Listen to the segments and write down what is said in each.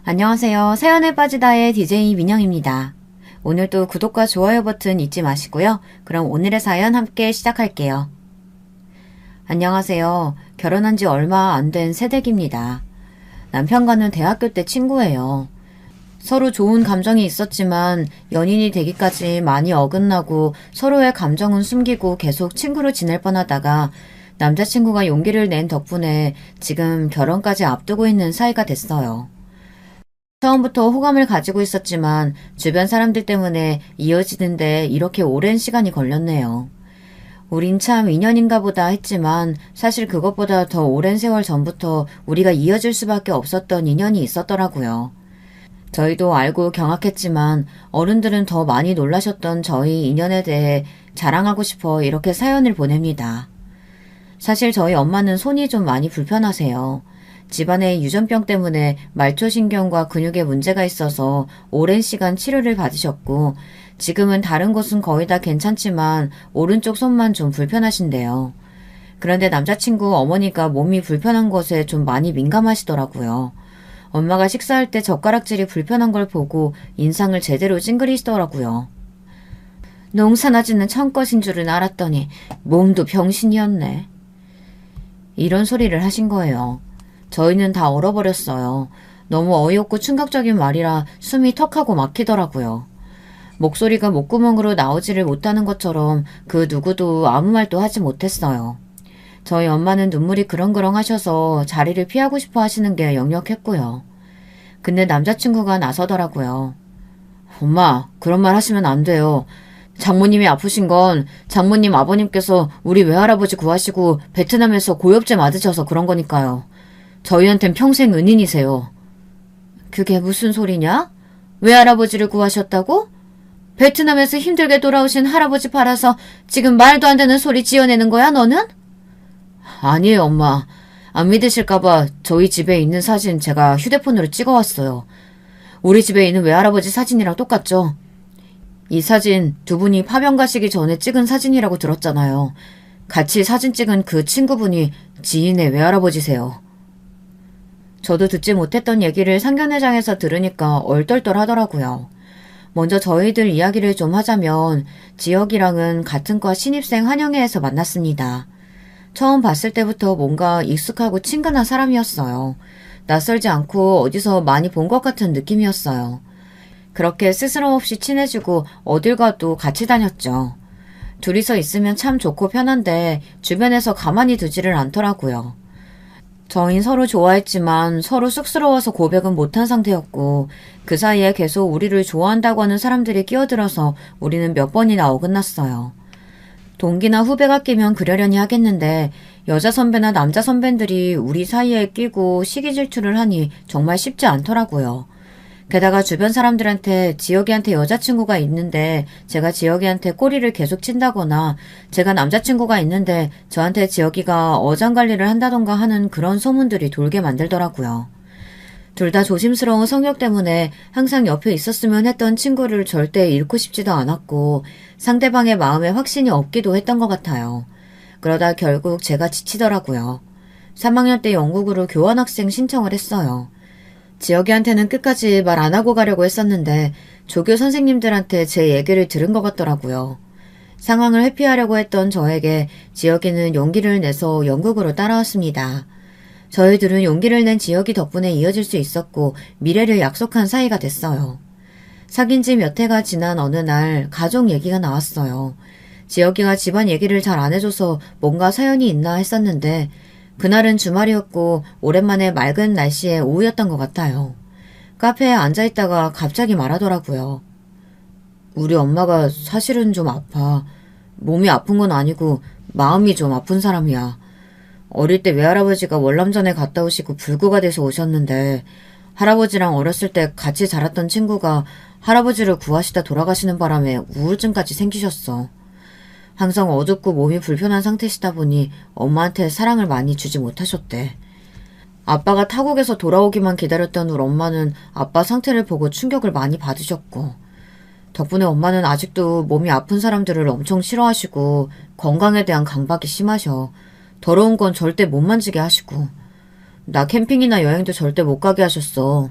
안녕하세요. 사연에 빠지다의 DJ 민영입니다. 오늘도 구독과 좋아요 버튼 잊지 마시고요. 그럼 오늘의 사연 함께 시작할게요. 안녕하세요. 결혼한 지 얼마 안 된 새댁입니다. 남편과는 대학교 때 친구예요. 서로 좋은 감정이 있었지만 연인이 되기까지 많이 어긋나고 서로의 감정은 숨기고 계속 친구로 지낼 뻔하다가 남자친구가 용기를 낸 덕분에 지금 결혼까지 앞두고 있는 사이가 됐어요. 처음부터 호감을 가지고 있었지만 주변 사람들 때문에 이어지는데 이렇게 오랜 시간이 걸렸네요. 우린 참 인연인가 보다 했지만 사실 그것보다 더 오랜 세월 전부터 우리가 이어질 수밖에 없었던 인연이 있었더라고요. 저희도 알고 경악했지만 어른들은 더 많이 놀라셨던 저희 인연에 대해 자랑하고 싶어 이렇게 사연을 보냅니다. 사실 저희 엄마는 손이 좀 많이 불편하세요. 집안의 유전병 때문에 말초신경과 근육에 문제가 있어서 오랜 시간 치료를 받으셨고 지금은 다른 곳은 거의 다 괜찮지만 오른쪽 손만 좀 불편하신데요. 그런데 남자친구 어머니가 몸이 불편한 것에 좀 많이 민감하시더라고요. 엄마가 식사할 때 젓가락질이 불편한 걸 보고 인상을 제대로 찡그리시더라고요. 농사나 짓는 천것인 줄은 알았더니 몸도 병신이었네. 이런 소리를 하신 거예요. 저희는 다 얼어버렸어요. 너무 어이없고 충격적인 말이라 숨이 턱하고 막히더라고요. 목소리가 목구멍으로 나오지를 못하는 것처럼 그 누구도 아무 말도 하지 못했어요. 저희 엄마는 눈물이 그렁그렁 하셔서 자리를 피하고 싶어 하시는 게 역력했고요. 근데 남자친구가 나서더라고요. 엄마, 그런 말 하시면 안 돼요. 장모님이 아프신 건 장모님 아버님께서 우리 외할아버지 구하시고 베트남에서 고엽제 맞으셔서 그런 거니까요. 저희한텐 평생 은인이세요. 그게 무슨 소리냐? 외할아버지를 구하셨다고? 베트남에서 힘들게 돌아오신 할아버지 팔아서 지금 말도 안 되는 소리 지어내는 거야, 너는? 아니에요, 엄마. 안 믿으실까봐 저희 집에 있는 사진 제가 휴대폰으로 찍어왔어요. 우리 집에 있는 외할아버지 사진이랑 똑같죠? 이 사진 두 분이 파병 가시기 전에 찍은 사진이라고 들었잖아요. 같이 사진 찍은 그 친구분이 지인의 외할아버지세요. 저도 듣지 못했던 얘기를 상견례장에서 들으니까 얼떨떨 하더라고요. 먼저 저희들 이야기를 좀 하자면 지혁이랑은 같은 과 신입생 한영회에서 만났습니다. 처음 봤을 때부터 뭔가 익숙하고 친근한 사람이었어요. 낯설지 않고 어디서 많이 본 것 같은 느낌이었어요. 그렇게 스스럼 없이 친해지고 어딜 가도 같이 다녔죠. 둘이서 있으면 참 좋고 편한데 주변에서 가만히 두지를 않더라고요. 저흰 서로 좋아했지만 서로 쑥스러워서 고백은 못한 상태였고 그 사이에 계속 우리를 좋아한다고 하는 사람들이 끼어들어서 우리는 몇 번이나 어긋났어요. 동기나 후배가 끼면 그러려니 하겠는데 여자 선배나 남자 선배들이 우리 사이에 끼고 시기 질투를 하니 정말 쉽지 않더라고요. 게다가 주변 사람들한테 지혁이한테 여자친구가 있는데 제가 지혁이한테 꼬리를 계속 친다거나 제가 남자친구가 있는데 저한테 지혁이가 어장관리를 한다던가 하는 그런 소문들이 돌게 만들더라고요. 둘 다 조심스러운 성격 때문에 항상 옆에 있었으면 했던 친구를 절대 잃고 싶지도 않았고 상대방의 마음에 확신이 없기도 했던 것 같아요. 그러다 결국 제가 지치더라고요. 3학년 때 영국으로 교환학생 신청을 했어요. 지혁이한테는 끝까지 말 안 하고 가려고 했었는데 조교 선생님들한테 제 얘기를 들은 것 같더라고요. 상황을 회피하려고 했던 저에게 지혁이는 용기를 내서 영국으로 따라왔습니다. 저희들은 용기를 낸 지혁이 덕분에 이어질 수 있었고 미래를 약속한 사이가 됐어요. 사귄 지 몇 해가 지난 어느 날 가족 얘기가 나왔어요. 지혁이가 집안 얘기를 잘 안 해줘서 뭔가 사연이 있나 했었는데 그날은 주말이었고 오랜만에 맑은 날씨에 오후였던 것 같아요. 카페에 앉아있다가 갑자기 말하더라고요. 우리 엄마가 사실은 좀 아파. 몸이 아픈 건 아니고 마음이 좀 아픈 사람이야. 어릴 때 외할아버지가 월남전에 갔다 오시고 불구가 돼서 오셨는데 할아버지랑 어렸을 때 같이 자랐던 친구가 할아버지를 구하시다 돌아가시는 바람에 우울증까지 생기셨어. 항상 어둡고 몸이 불편한 상태시다 보니 엄마한테 사랑을 많이 주지 못하셨대. 아빠가 타국에서 돌아오기만 기다렸던 우리 엄마는 아빠 상태를 보고 충격을 많이 받으셨고 덕분에 엄마는 아직도 몸이 아픈 사람들을 엄청 싫어하시고 건강에 대한 강박이 심하셔. 더러운 건 절대 못 만지게 하시고 나 캠핑이나 여행도 절대 못 가게 하셨어.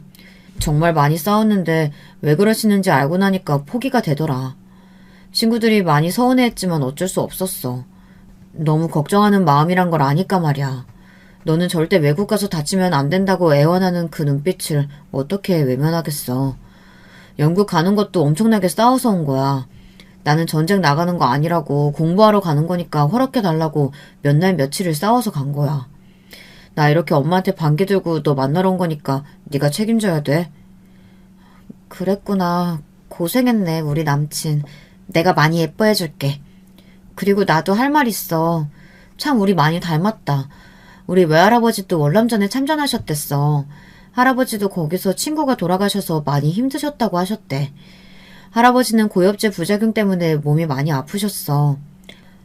정말 많이 싸웠는데 왜 그러시는지 알고 나니까 포기가 되더라. 친구들이 많이 서운해했지만 어쩔 수 없었어. 너무 걱정하는 마음이란 걸 아니까 말이야. 너는 절대 외국 가서 다치면 안 된다고 애원하는 그 눈빛을 어떻게 외면하겠어. 영국 가는 것도 엄청나게 싸워서 온 거야. 나는 전쟁 나가는 거 아니라고 공부하러 가는 거니까 허락해달라고 몇 날 며칠을 싸워서 간 거야. 나 이렇게 엄마한테 반기 들고 너 만나러 온 거니까 네가 책임져야 돼. 그랬구나. 고생했네, 우리 남친. 내가 많이 예뻐해줄게. 그리고 나도 할 말 있어. 참 우리 많이 닮았다. 우리 외할아버지도 월남전에 참전하셨댔어. 할아버지도 거기서 친구가 돌아가셔서 많이 힘드셨다고 하셨대. 할아버지는 고엽제 부작용 때문에 몸이 많이 아프셨어.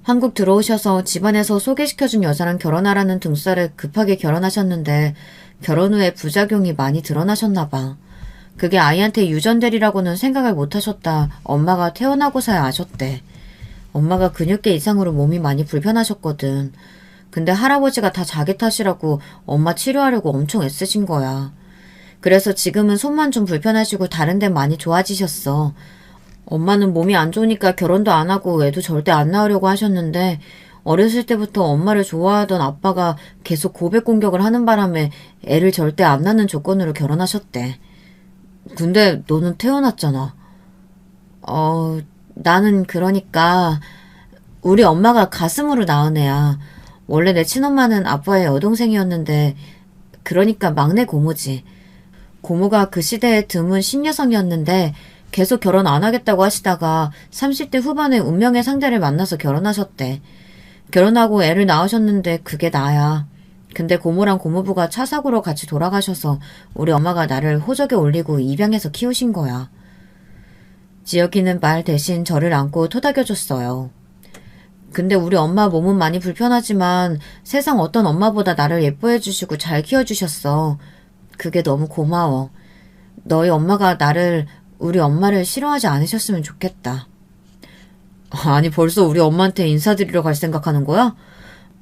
한국 들어오셔서 집안에서 소개시켜준 여자랑 결혼하라는 등살에 급하게 결혼하셨는데 결혼 후에 부작용이 많이 드러나셨나 봐. 그게 아이한테 유전되리라고는 생각을 못하셨다 엄마가 태어나고서야 아셨대. 엄마가 근육계 이상으로 몸이 많이 불편하셨거든. 근데 할아버지가 다 자기 탓이라고 엄마 치료하려고 엄청 애쓰신 거야. 그래서 지금은 손만 좀 불편하시고 다른 데는 많이 좋아지셨어. 엄마는 몸이 안 좋으니까 결혼도 안 하고 애도 절대 안 낳으려고 하셨는데 어렸을 때부터 엄마를 좋아하던 아빠가 계속 고백 공격을 하는 바람에 애를 절대 안 낳는 조건으로 결혼하셨대. 근데 너는 태어났잖아. 나는 그러니까 우리 엄마가 가슴으로 낳은 애야. 원래 내 친엄마는 아빠의 여동생이었는데 그러니까 막내 고모지. 고모가 그 시대에 드문 신여성이었는데 계속 결혼 안 하겠다고 하시다가 30대 후반에 운명의 상대를 만나서 결혼하셨대. 결혼하고 애를 낳으셨는데 그게 나야. 근데 고모랑 고모부가 차 사고로 같이 돌아가셔서 우리 엄마가 나를 호적에 올리고 입양해서 키우신 거야. 지혁이는 말 대신 저를 안고 토닥여줬어요. 근데 우리 엄마 몸은 많이 불편하지만 세상 어떤 엄마보다 나를 예뻐해주시고 잘 키워주셨어. 그게 너무 고마워. 너희 엄마가 우리 엄마를 싫어하지 않으셨으면 좋겠다. 아니 벌써 우리 엄마한테 인사드리러 갈 생각하는 거야?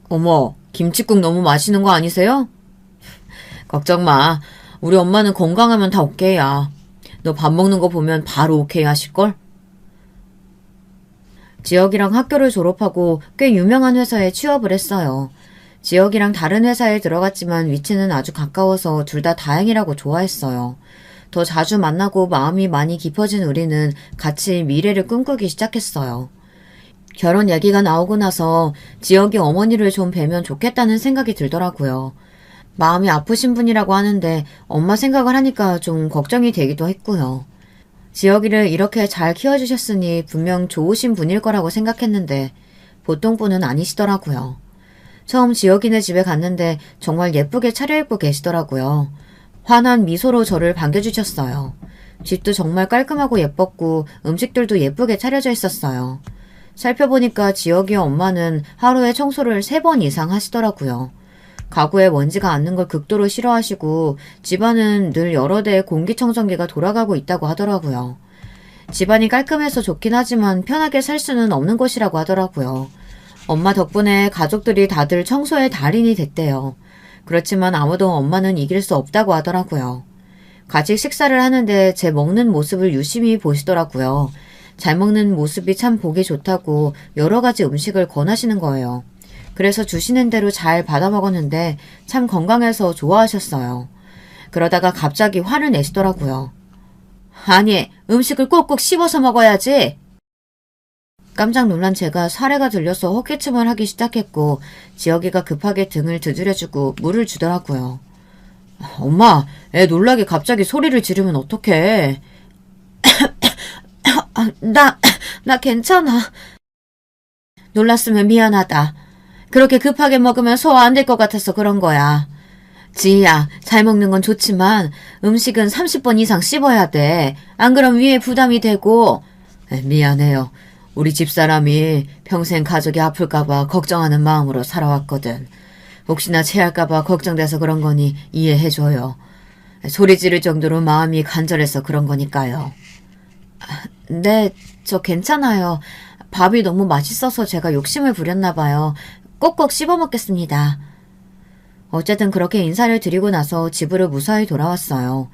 어머, 김칫국 너무 마시는 거 아니세요? 걱정 마. 우리 엄마는 건강하면 다 오케이야. 너 밥 먹는 거 보면 바로 오케이 하실걸? 지혁이랑 학교를 졸업하고 꽤 유명한 회사에 취업을 했어요. 지혁이랑 다른 회사에 들어갔지만 위치는 아주 가까워서 둘 다 다행이라고 좋아했어요. 더 자주 만나고 마음이 많이 깊어진 우리는 같이 미래를 꿈꾸기 시작했어요. 결혼 얘기가 나오고 나서 지혁이 어머니를 좀 뵈면 좋겠다는 생각이 들더라고요. 마음이 아프신 분이라고 하는데 엄마 생각을 하니까 좀 걱정이 되기도 했고요. 지혁이를 이렇게 잘 키워주셨으니 분명 좋으신 분일 거라고 생각했는데 보통 분은 아니시더라고요. 처음 지혁이네 집에 갔는데 정말 예쁘게 차려입고 계시더라고요. 환한 미소로 저를 반겨주셨어요. 집도 정말 깔끔하고 예뻤고 음식들도 예쁘게 차려져 있었어요. 살펴보니까 지혁이 엄마는 하루에 청소를 3번 이상 하시더라고요. 가구에 먼지가 앉는 걸 극도로 싫어하시고 집안은 늘 여러 대의 공기청정기가 돌아가고 있다고 하더라고요. 집안이 깔끔해서 좋긴 하지만 편하게 살 수는 없는 곳이라고 하더라고요. 엄마 덕분에 가족들이 다들 청소의 달인이 됐대요. 그렇지만 아무도 엄마는 이길 수 없다고 하더라고요. 같이 식사를 하는데 제 먹는 모습을 유심히 보시더라고요. 잘 먹는 모습이 참 보기 좋다고 여러 가지 음식을 권하시는 거예요. 그래서 주시는 대로 잘 받아 먹었는데 참 건강해서 좋아하셨어요. 그러다가 갑자기 화를 내시더라고요. 아니, 음식을 꼭꼭 씹어서 먹어야지. 깜짝 놀란 제가 사례가 들려서 헛기침을 하기 시작했고 지혁이가 급하게 등을 두드려주고 물을 주더라고요. 엄마, 애 놀라게 갑자기 소리를 지르면 어떡해. 나 괜찮아. 놀랐으면 미안하다. 그렇게 급하게 먹으면 소화 안 될 것 같아서 그런 거야. 지희야, 잘 먹는 건 좋지만 음식은 30번 이상 씹어야 돼. 안 그럼 위에 부담이 되고. 미안해요. 우리 집사람이 평생 가족이 아플까봐 걱정하는 마음으로 살아왔거든. 혹시나 체할까봐 걱정돼서 그런 거니 이해해줘요. 소리 지를 정도로 마음이 간절해서 그런 거니까요. 네, 저 괜찮아요. 밥이 너무 맛있어서 제가 욕심을 부렸나 봐요. 꼭꼭 씹어 먹겠습니다. 어쨌든 그렇게 인사를 드리고 나서 집으로 무사히 돌아왔어요.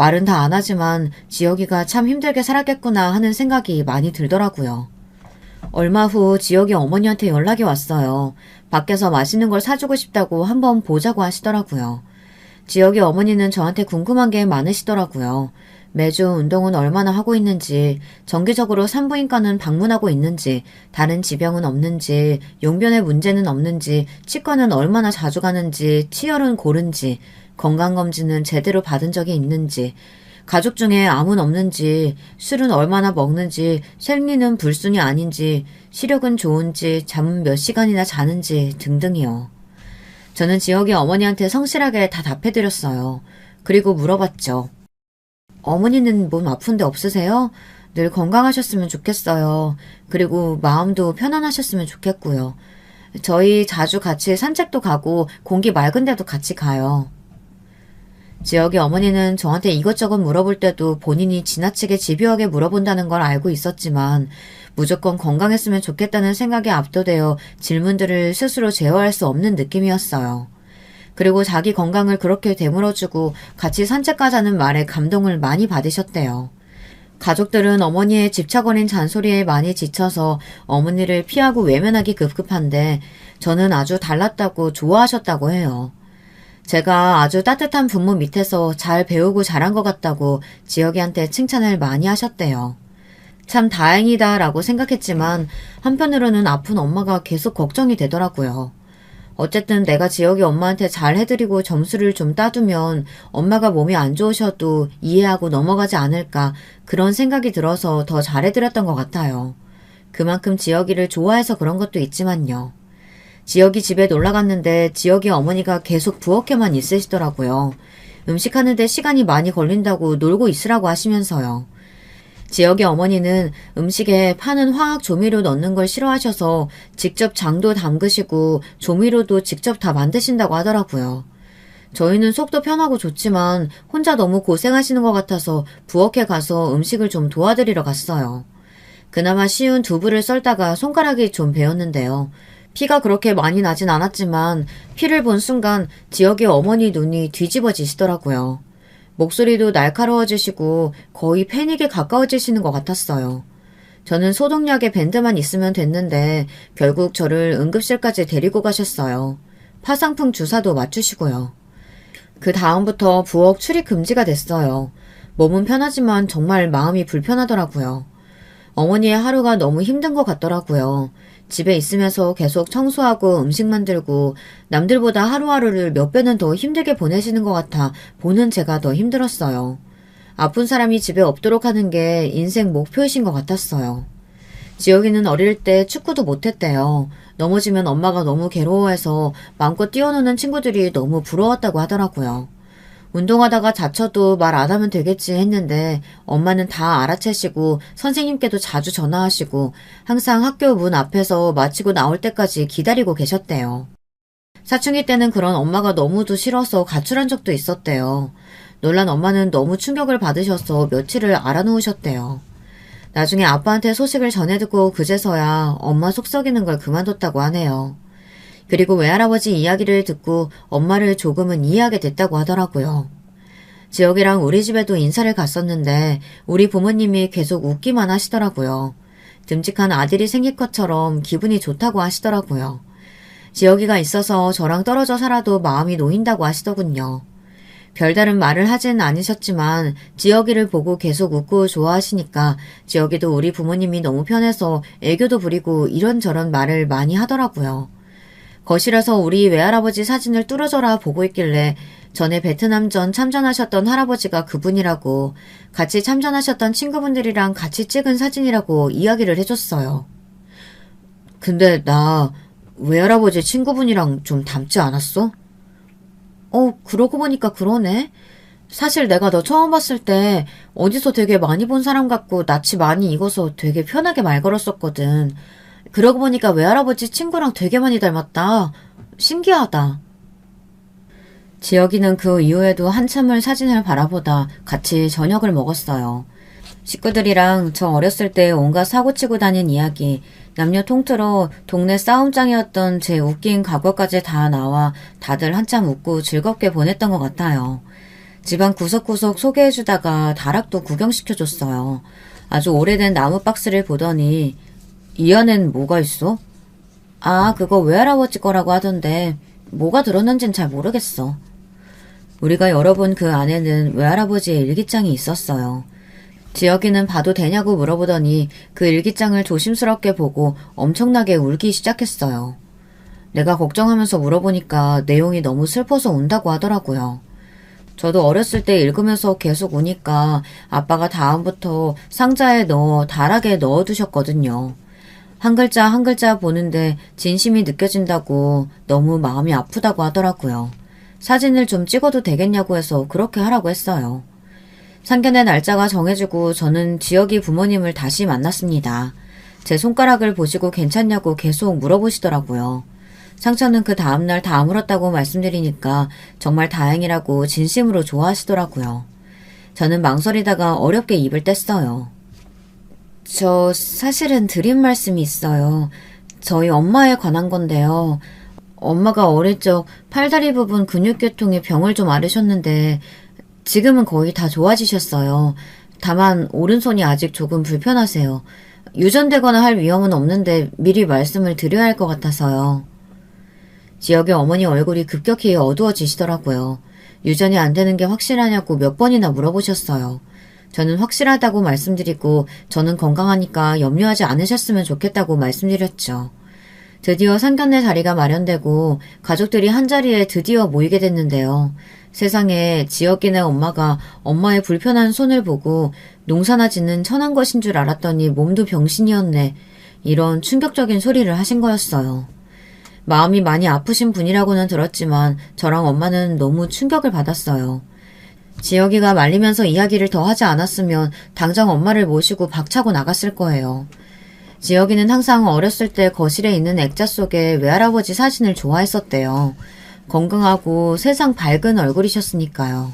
말은 다 안 하지만 지혁이가 참 힘들게 살았겠구나 하는 생각이 많이 들더라고요. 얼마 후 지혁이 어머니한테 연락이 왔어요. 밖에서 맛있는 걸 사주고 싶다고 한번 보자고 하시더라고요. 지혁이 어머니는 저한테 궁금한 게 많으시더라고요. 매주 운동은 얼마나 하고 있는지, 정기적으로 산부인과는 방문하고 있는지, 다른 지병은 없는지, 용변의 문제는 없는지, 치과는 얼마나 자주 가는지, 치열은 고른지, 건강검진은 제대로 받은 적이 있는지, 가족 중에 암은 없는지, 술은 얼마나 먹는지, 생리는 불순이 아닌지, 시력은 좋은지, 잠은 몇 시간이나 자는지 등등이요. 저는 지혁이 어머니한테 성실하게 다 답해드렸어요. 그리고 물어봤죠. 어머니는 몸 아픈데 없으세요? 늘 건강하셨으면 좋겠어요. 그리고 마음도 편안하셨으면 좋겠고요. 저희 자주 같이 산책도 가고 공기 맑은 데도 같이 가요. 지혁이 어머니는 저한테 이것저것 물어볼 때도 본인이 지나치게 집요하게 물어본다는 걸 알고 있었지만 무조건 건강했으면 좋겠다는 생각에 압도되어 질문들을 스스로 제어할 수 없는 느낌이었어요. 그리고 자기 건강을 그렇게 되물어주고 같이 산책 가자는 말에 감동을 많이 받으셨대요. 가족들은 어머니의 집착 어린 잔소리에 많이 지쳐서 어머니를 피하고 외면하기 급급한데 저는 아주 달랐다고 좋아하셨다고 해요. 제가 아주 따뜻한 부모 밑에서 잘 배우고 자란 것 같다고 지혁이한테 칭찬을 많이 하셨대요. 참 다행이다 라고 생각했지만 한편으로는 아픈 엄마가 계속 걱정이 되더라고요. 어쨌든 내가 지혁이 엄마한테 잘 해드리고 점수를 좀 따두면 엄마가 몸이 안 좋으셔도 이해하고 넘어가지 않을까 그런 생각이 들어서 더 잘해드렸던 것 같아요. 그만큼 지혁이를 좋아해서 그런 것도 있지만요. 지혁이 집에 놀러 갔는데 지혁이 어머니가 계속 부엌에만 있으시더라고요. 음식하는데 시간이 많이 걸린다고 놀고 있으라고 하시면서요. 지혁이 어머니는 음식에 파는 화학 조미료 넣는 걸 싫어하셔서 직접 장도 담그시고 조미료도 직접 다 만드신다고 하더라고요. 저희는 속도 편하고 좋지만 혼자 너무 고생하시는 것 같아서 부엌에 가서 음식을 좀 도와드리러 갔어요. 그나마 쉬운 두부를 썰다가 손가락이 좀 베었는데요. 피가 그렇게 많이 나진 않았지만 피를 본 순간 지혁이 어머니 눈이 뒤집어지시더라고요. 목소리도 날카로워지시고 거의 패닉에 가까워지시는 것 같았어요. 저는 소독약에 밴드만 있으면 됐는데 결국 저를 응급실까지 데리고 가셨어요. 파상풍 주사도 맞추시고요. 그 다음부터 부엌 출입 금지가 됐어요. 몸은 편하지만 정말 마음이 불편하더라고요. 어머니의 하루가 너무 힘든 것 같더라고요. 집에 있으면서 계속 청소하고 음식 만들고 남들보다 하루하루를 몇 배는 더 힘들게 보내시는 것 같아 보는 제가 더 힘들었어요. 아픈 사람이 집에 없도록 하는 게 인생 목표이신 것 같았어요. 지혁이는 어릴 때 축구도 못했대요. 넘어지면 엄마가 너무 괴로워해서 마음껏 뛰어노는 친구들이 너무 부러웠다고 하더라고요. 운동하다가 다쳐도 말 안 하면 되겠지 했는데 엄마는 다 알아채시고 선생님께도 자주 전화하시고 항상 학교 문 앞에서 마치고 나올 때까지 기다리고 계셨대요. 사춘기 때는 그런 엄마가 너무도 싫어서 가출한 적도 있었대요. 놀란 엄마는 너무 충격을 받으셔서 며칠을 알아놓으셨대요. 나중에 아빠한테 소식을 전해 듣고 그제서야 엄마 속썩이는 걸 그만뒀다고 하네요. 그리고 외할아버지 이야기를 듣고 엄마를 조금은 이해하게 됐다고 하더라고요. 지혁이랑 우리 집에도 인사를 갔었는데 우리 부모님이 계속 웃기만 하시더라고요. 듬직한 아들이 생긴 것처럼 기분이 좋다고 하시더라고요. 지혁이가 있어서 저랑 떨어져 살아도 마음이 놓인다고 하시더군요. 별다른 말을 하진 않으셨지만 지혁이를 보고 계속 웃고 좋아하시니까 지혁이도 우리 부모님이 너무 편해서 애교도 부리고 이런저런 말을 많이 하더라고요. 거실에서 우리 외할아버지 사진을 뚫어져라 보고 있길래 전에 베트남전 참전하셨던 할아버지가 그분이라고 같이 참전하셨던 친구분들이랑 같이 찍은 사진이라고 이야기를 해줬어요. 근데 나 외할아버지 친구분이랑 좀 닮지 않았어? 그러고 보니까 그러네. 사실 내가 너 처음 봤을 때 어디서 되게 많이 본 사람 같고 낯이 많이 익어서 되게 편하게 말 걸었었거든. 그러고 보니까 외할아버지 친구랑 되게 많이 닮았다. 신기하다. 지혁이는 그 이후에도 한참을 사진을 바라보다 같이 저녁을 먹었어요. 식구들이랑 저 어렸을 때 온갖 사고치고 다닌 이야기, 남녀 통틀어 동네 싸움장이었던 제 웃긴 과거까지 다 나와 다들 한참 웃고 즐겁게 보냈던 것 같아요. 집안 구석구석 소개해주다가 다락도 구경시켜줬어요. 아주 오래된 나무 박스를 보더니 이 안엔 뭐가 있어? 아, 그거 외할아버지 거라고 하던데 뭐가 들었는진 잘 모르겠어. 우리가 열어본 그 안에는 외할아버지의 일기장이 있었어요. 지혁이는 봐도 되냐고 물어보더니 그 일기장을 조심스럽게 보고 엄청나게 울기 시작했어요. 내가 걱정하면서 물어보니까 내용이 너무 슬퍼서 운다고 하더라고요. 저도 어렸을 때 읽으면서 계속 우니까 아빠가 다음부터 상자에 넣어 다락에 넣어두셨거든요. 한 글자 한 글자 보는데 진심이 느껴진다고 너무 마음이 아프다고 하더라고요. 사진을 좀 찍어도 되겠냐고 해서 그렇게 하라고 했어요. 상견례 날짜가 정해지고 저는 지혁이 부모님을 다시 만났습니다. 제 손가락을 보시고 괜찮냐고 계속 물어보시더라고요. 상처는 그 다음날 다 아물었다고 말씀드리니까 정말 다행이라고 진심으로 좋아하시더라고요. 저는 망설이다가 어렵게 입을 뗐어요. 저 사실은 드린 말씀이 있어요. 저희 엄마에 관한 건데요. 엄마가 어릴 적 팔다리 부분 근육계통에 병을 좀 앓으셨는데 지금은 거의 다 좋아지셨어요. 다만 오른손이 아직 조금 불편하세요. 유전되거나 할 위험은 없는데 미리 말씀을 드려야 할 것 같아서요. 지혁의 어머니 얼굴이 급격히 어두워지시더라고요. 유전이 안 되는 게 확실하냐고 몇 번이나 물어보셨어요. 저는 확실하다고 말씀드리고 저는 건강하니까 염려하지 않으셨으면 좋겠다고 말씀드렸죠. 드디어 상견례 자리가 마련되고 가족들이 한자리에 드디어 모이게 됐는데요. 세상에 지혁이네 엄마가 엄마의 불편한 손을 보고 농사나 짓는 천한 것인 줄 알았더니 몸도 병신이었네. 이런 충격적인 소리를 하신 거였어요. 마음이 많이 아프신 분이라고는 들었지만 저랑 엄마는 너무 충격을 받았어요. 지혁이가 말리면서 이야기를 더 하지 않았으면 당장 엄마를 모시고 박차고 나갔을 거예요. 지혁이는 항상 어렸을 때 거실에 있는 액자 속에 외할아버지 사진을 좋아했었대요. 건강하고 세상 밝은 얼굴이셨으니까요.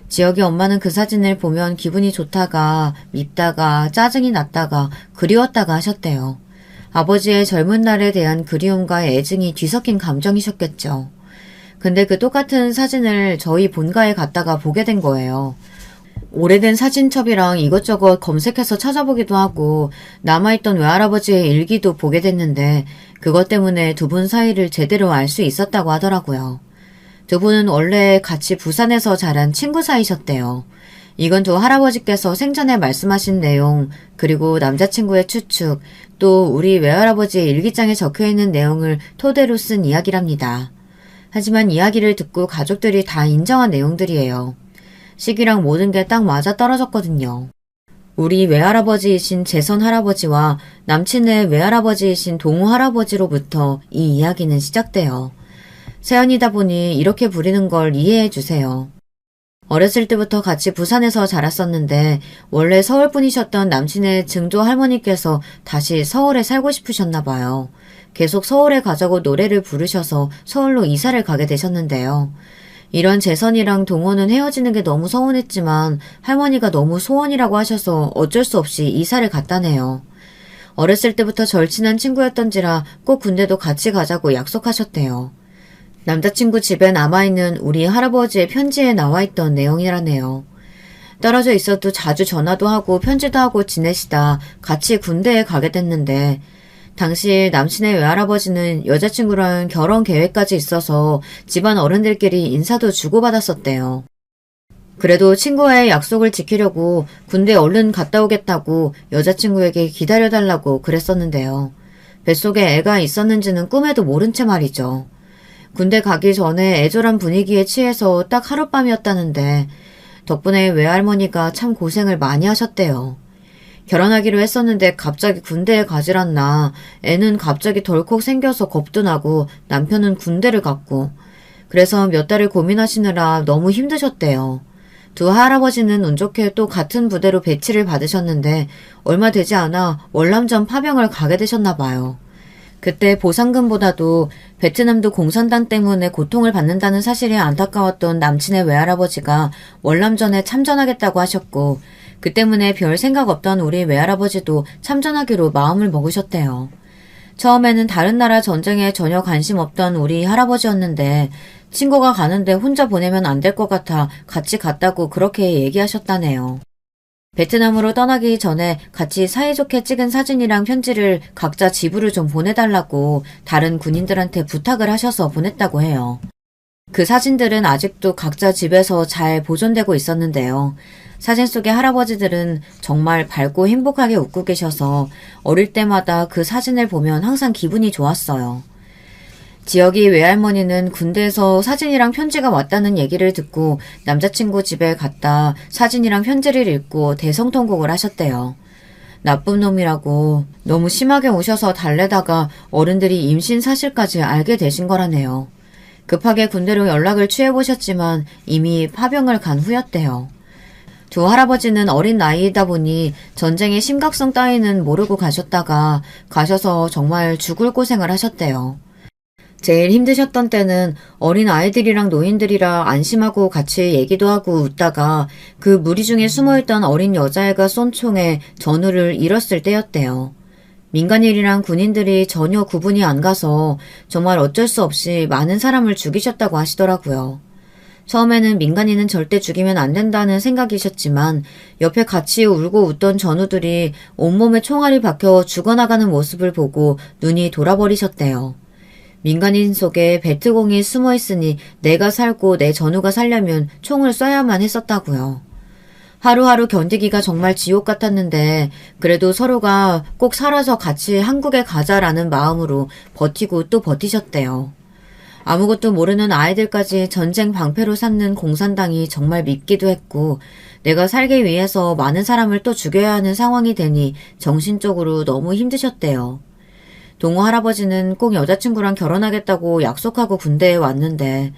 지혁이 엄마는 그 사진을 보면 기분이 좋다가 밉다가 짜증이 났다가 그리웠다가 하셨대요. 아버지의 젊은 날에 대한 그리움과 애증이 뒤섞인 감정이셨겠죠. 근데 그 똑같은 사진을 저희 본가에 갔다가 보게 된 거예요. 오래된 사진첩이랑 이것저것 검색해서 찾아보기도 하고 남아있던 외할아버지의 일기도 보게 됐는데 그것 때문에 두 분 사이를 제대로 알 수 있었다고 하더라고요. 두 분은 원래 같이 부산에서 자란 친구 사이셨대요. 이건 두 할아버지께서 생전에 말씀하신 내용, 그리고 남자친구의 추측, 또 우리 외할아버지의 일기장에 적혀있는 내용을 토대로 쓴 이야기랍니다. 하지만 이야기를 듣고 가족들이 다 인정한 내용들이에요. 시기랑 모든 게 딱 맞아 떨어졌거든요. 우리 외할아버지이신 재선 할아버지와 남친의 외할아버지이신 동우 할아버지로부터 이 이야기는 시작돼요. 세연이다 보니 이렇게 부리는 걸 이해해 주세요. 어렸을 때부터 같이 부산에서 자랐었는데 원래 서울 분이셨던 남친의 증조 할머니께서 다시 서울에 살고 싶으셨나 봐요. 계속 서울에 가자고 노래를 부르셔서 서울로 이사를 가게 되셨는데요. 이런 재선이랑 동호는 헤어지는 게 너무 서운했지만 할머니가 너무 소원이라고 하셔서 어쩔 수 없이 이사를 갔다네요. 어렸을 때부터 절친한 친구였던지라 꼭 군대도 같이 가자고 약속하셨대요. 남자친구 집에 남아있는 우리 할아버지의 편지에 나와있던 내용이라네요. 떨어져 있어도 자주 전화도 하고 편지도 하고 지내시다 같이 군대에 가게 됐는데 당시 남친의 외할아버지는 여자친구랑 결혼 계획까지 있어서 집안 어른들끼리 인사도 주고받았었대요. 그래도 친구와의 약속을 지키려고 군대 얼른 갔다 오겠다고 여자친구에게 기다려달라고 그랬었는데요. 뱃속에 애가 있었는지는 꿈에도 모른 채 말이죠. 군대 가기 전에 애절한 분위기에 취해서 딱 하룻밤이었다는데 덕분에 외할머니가 참 고생을 많이 하셨대요. 결혼하기로 했었는데 갑자기 군대에 가질 않나 애는 갑자기 덜컥 생겨서 겁도 나고 남편은 군대를 갔고 그래서 몇 달을 고민하시느라 너무 힘드셨대요. 두 할아버지는 운 좋게 또 같은 부대로 배치를 받으셨는데 얼마 되지 않아 월남전 파병을 가게 되셨나 봐요. 그때 보상금보다도 베트남도 공산당 때문에 고통을 받는다는 사실이 안타까웠던 남친의 외할아버지가 월남전에 참전하겠다고 하셨고 그 때문에 별 생각 없던 우리 외할아버지도 참전하기로 마음을 먹으셨대요. 처음에는 다른 나라 전쟁에 전혀 관심 없던 우리 할아버지였는데 친구가 가는데 혼자 보내면 안 될 것 같아 같이 갔다고 그렇게 얘기하셨다네요. 베트남으로 떠나기 전에 같이 사이좋게 찍은 사진이랑 편지를 각자 집으로 좀 보내달라고 다른 군인들한테 부탁을 하셔서 보냈다고 해요. 그 사진들은 아직도 각자 집에서 잘 보존되고 있었는데요. 사진 속의 할아버지들은 정말 밝고 행복하게 웃고 계셔서 어릴 때마다 그 사진을 보면 항상 기분이 좋았어요. 지역이 외할머니는 군대에서 사진이랑 편지가 왔다는 얘기를 듣고 남자친구 집에 갔다 사진이랑 편지를 읽고 대성통곡을 하셨대요. 나쁜 놈이라고 너무 심하게 우셔서 달래다가 어른들이 임신 사실까지 알게 되신 거라네요. 급하게 군대로 연락을 취해보셨지만 이미 파병을 간 후였대요. 두 할아버지는 어린 나이이다 보니 전쟁의 심각성 따위는 모르고 가셔서 정말 죽을 고생을 하셨대요. 제일 힘드셨던 때는 어린 아이들이랑 노인들이라 안심하고 같이 얘기도 하고 웃다가 그 무리 중에 숨어있던 어린 여자애가 쏜 총에 전우를 잃었을 때였대요. 민간인이랑 군인들이 전혀 구분이 안 가서 정말 어쩔 수 없이 많은 사람을 죽이셨다고 하시더라고요. 처음에는 민간인은 절대 죽이면 안 된다는 생각이셨지만 옆에 같이 울고 웃던 전우들이 온몸에 총알이 박혀 죽어나가는 모습을 보고 눈이 돌아버리셨대요. 민간인 속에 베트공이 숨어있으니 내가 살고 내 전우가 살려면 총을 쏴야만 했었다고요. 하루하루 견디기가 정말 지옥 같았는데 그래도 서로가 꼭 살아서 같이 한국에 가자라는 마음으로 버티고 또 버티셨대요. 아무것도 모르는 아이들까지 전쟁 방패로 삼는 공산당이 정말 밉기도 했고 내가 살기 위해서 많은 사람을 또 죽여야 하는 상황이 되니 정신적으로 너무 힘드셨대요. 동호 할아버지는 꼭 여자친구랑 결혼하겠다고 약속하고 군대에 왔는데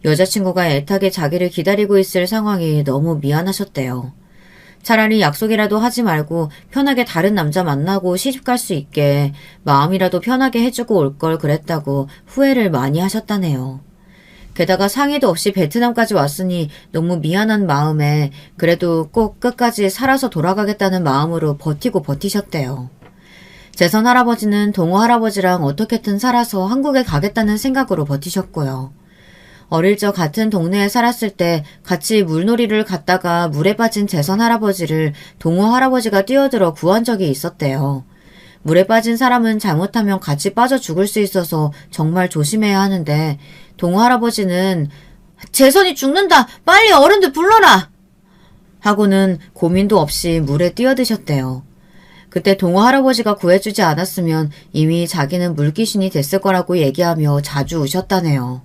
여자친구가 애타게 자기를 기다리고 있을 상황이 너무 미안하셨대요. 차라리 약속이라도 하지 말고 편하게 다른 남자 만나고 시집갈 수 있게 마음이라도 편하게 해주고 올 걸 그랬다고 후회를 많이 하셨다네요. 게다가 상의도 없이 베트남까지 왔으니 너무 미안한 마음에 그래도 꼭 끝까지 살아서 돌아가겠다는 마음으로 버티고 버티셨대요. 재선 할아버지는 동호 할아버지랑 어떻게든 살아서 한국에 가겠다는 생각으로 버티셨고요. 어릴 적 같은 동네에 살았을 때 같이 물놀이를 갔다가 물에 빠진 재선 할아버지를 동호 할아버지가 뛰어들어 구한 적이 있었대요. 물에 빠진 사람은 잘못하면 같이 빠져 죽을 수 있어서 정말 조심해야 하는데 동호 할아버지는 재선이 죽는다! 빨리 어른들 불러라! 하고는 고민도 없이 물에 뛰어드셨대요. 그때 동호 할아버지가 구해주지 않았으면 이미 자기는 물귀신이 됐을 거라고 얘기하며 자주 우셨다네요.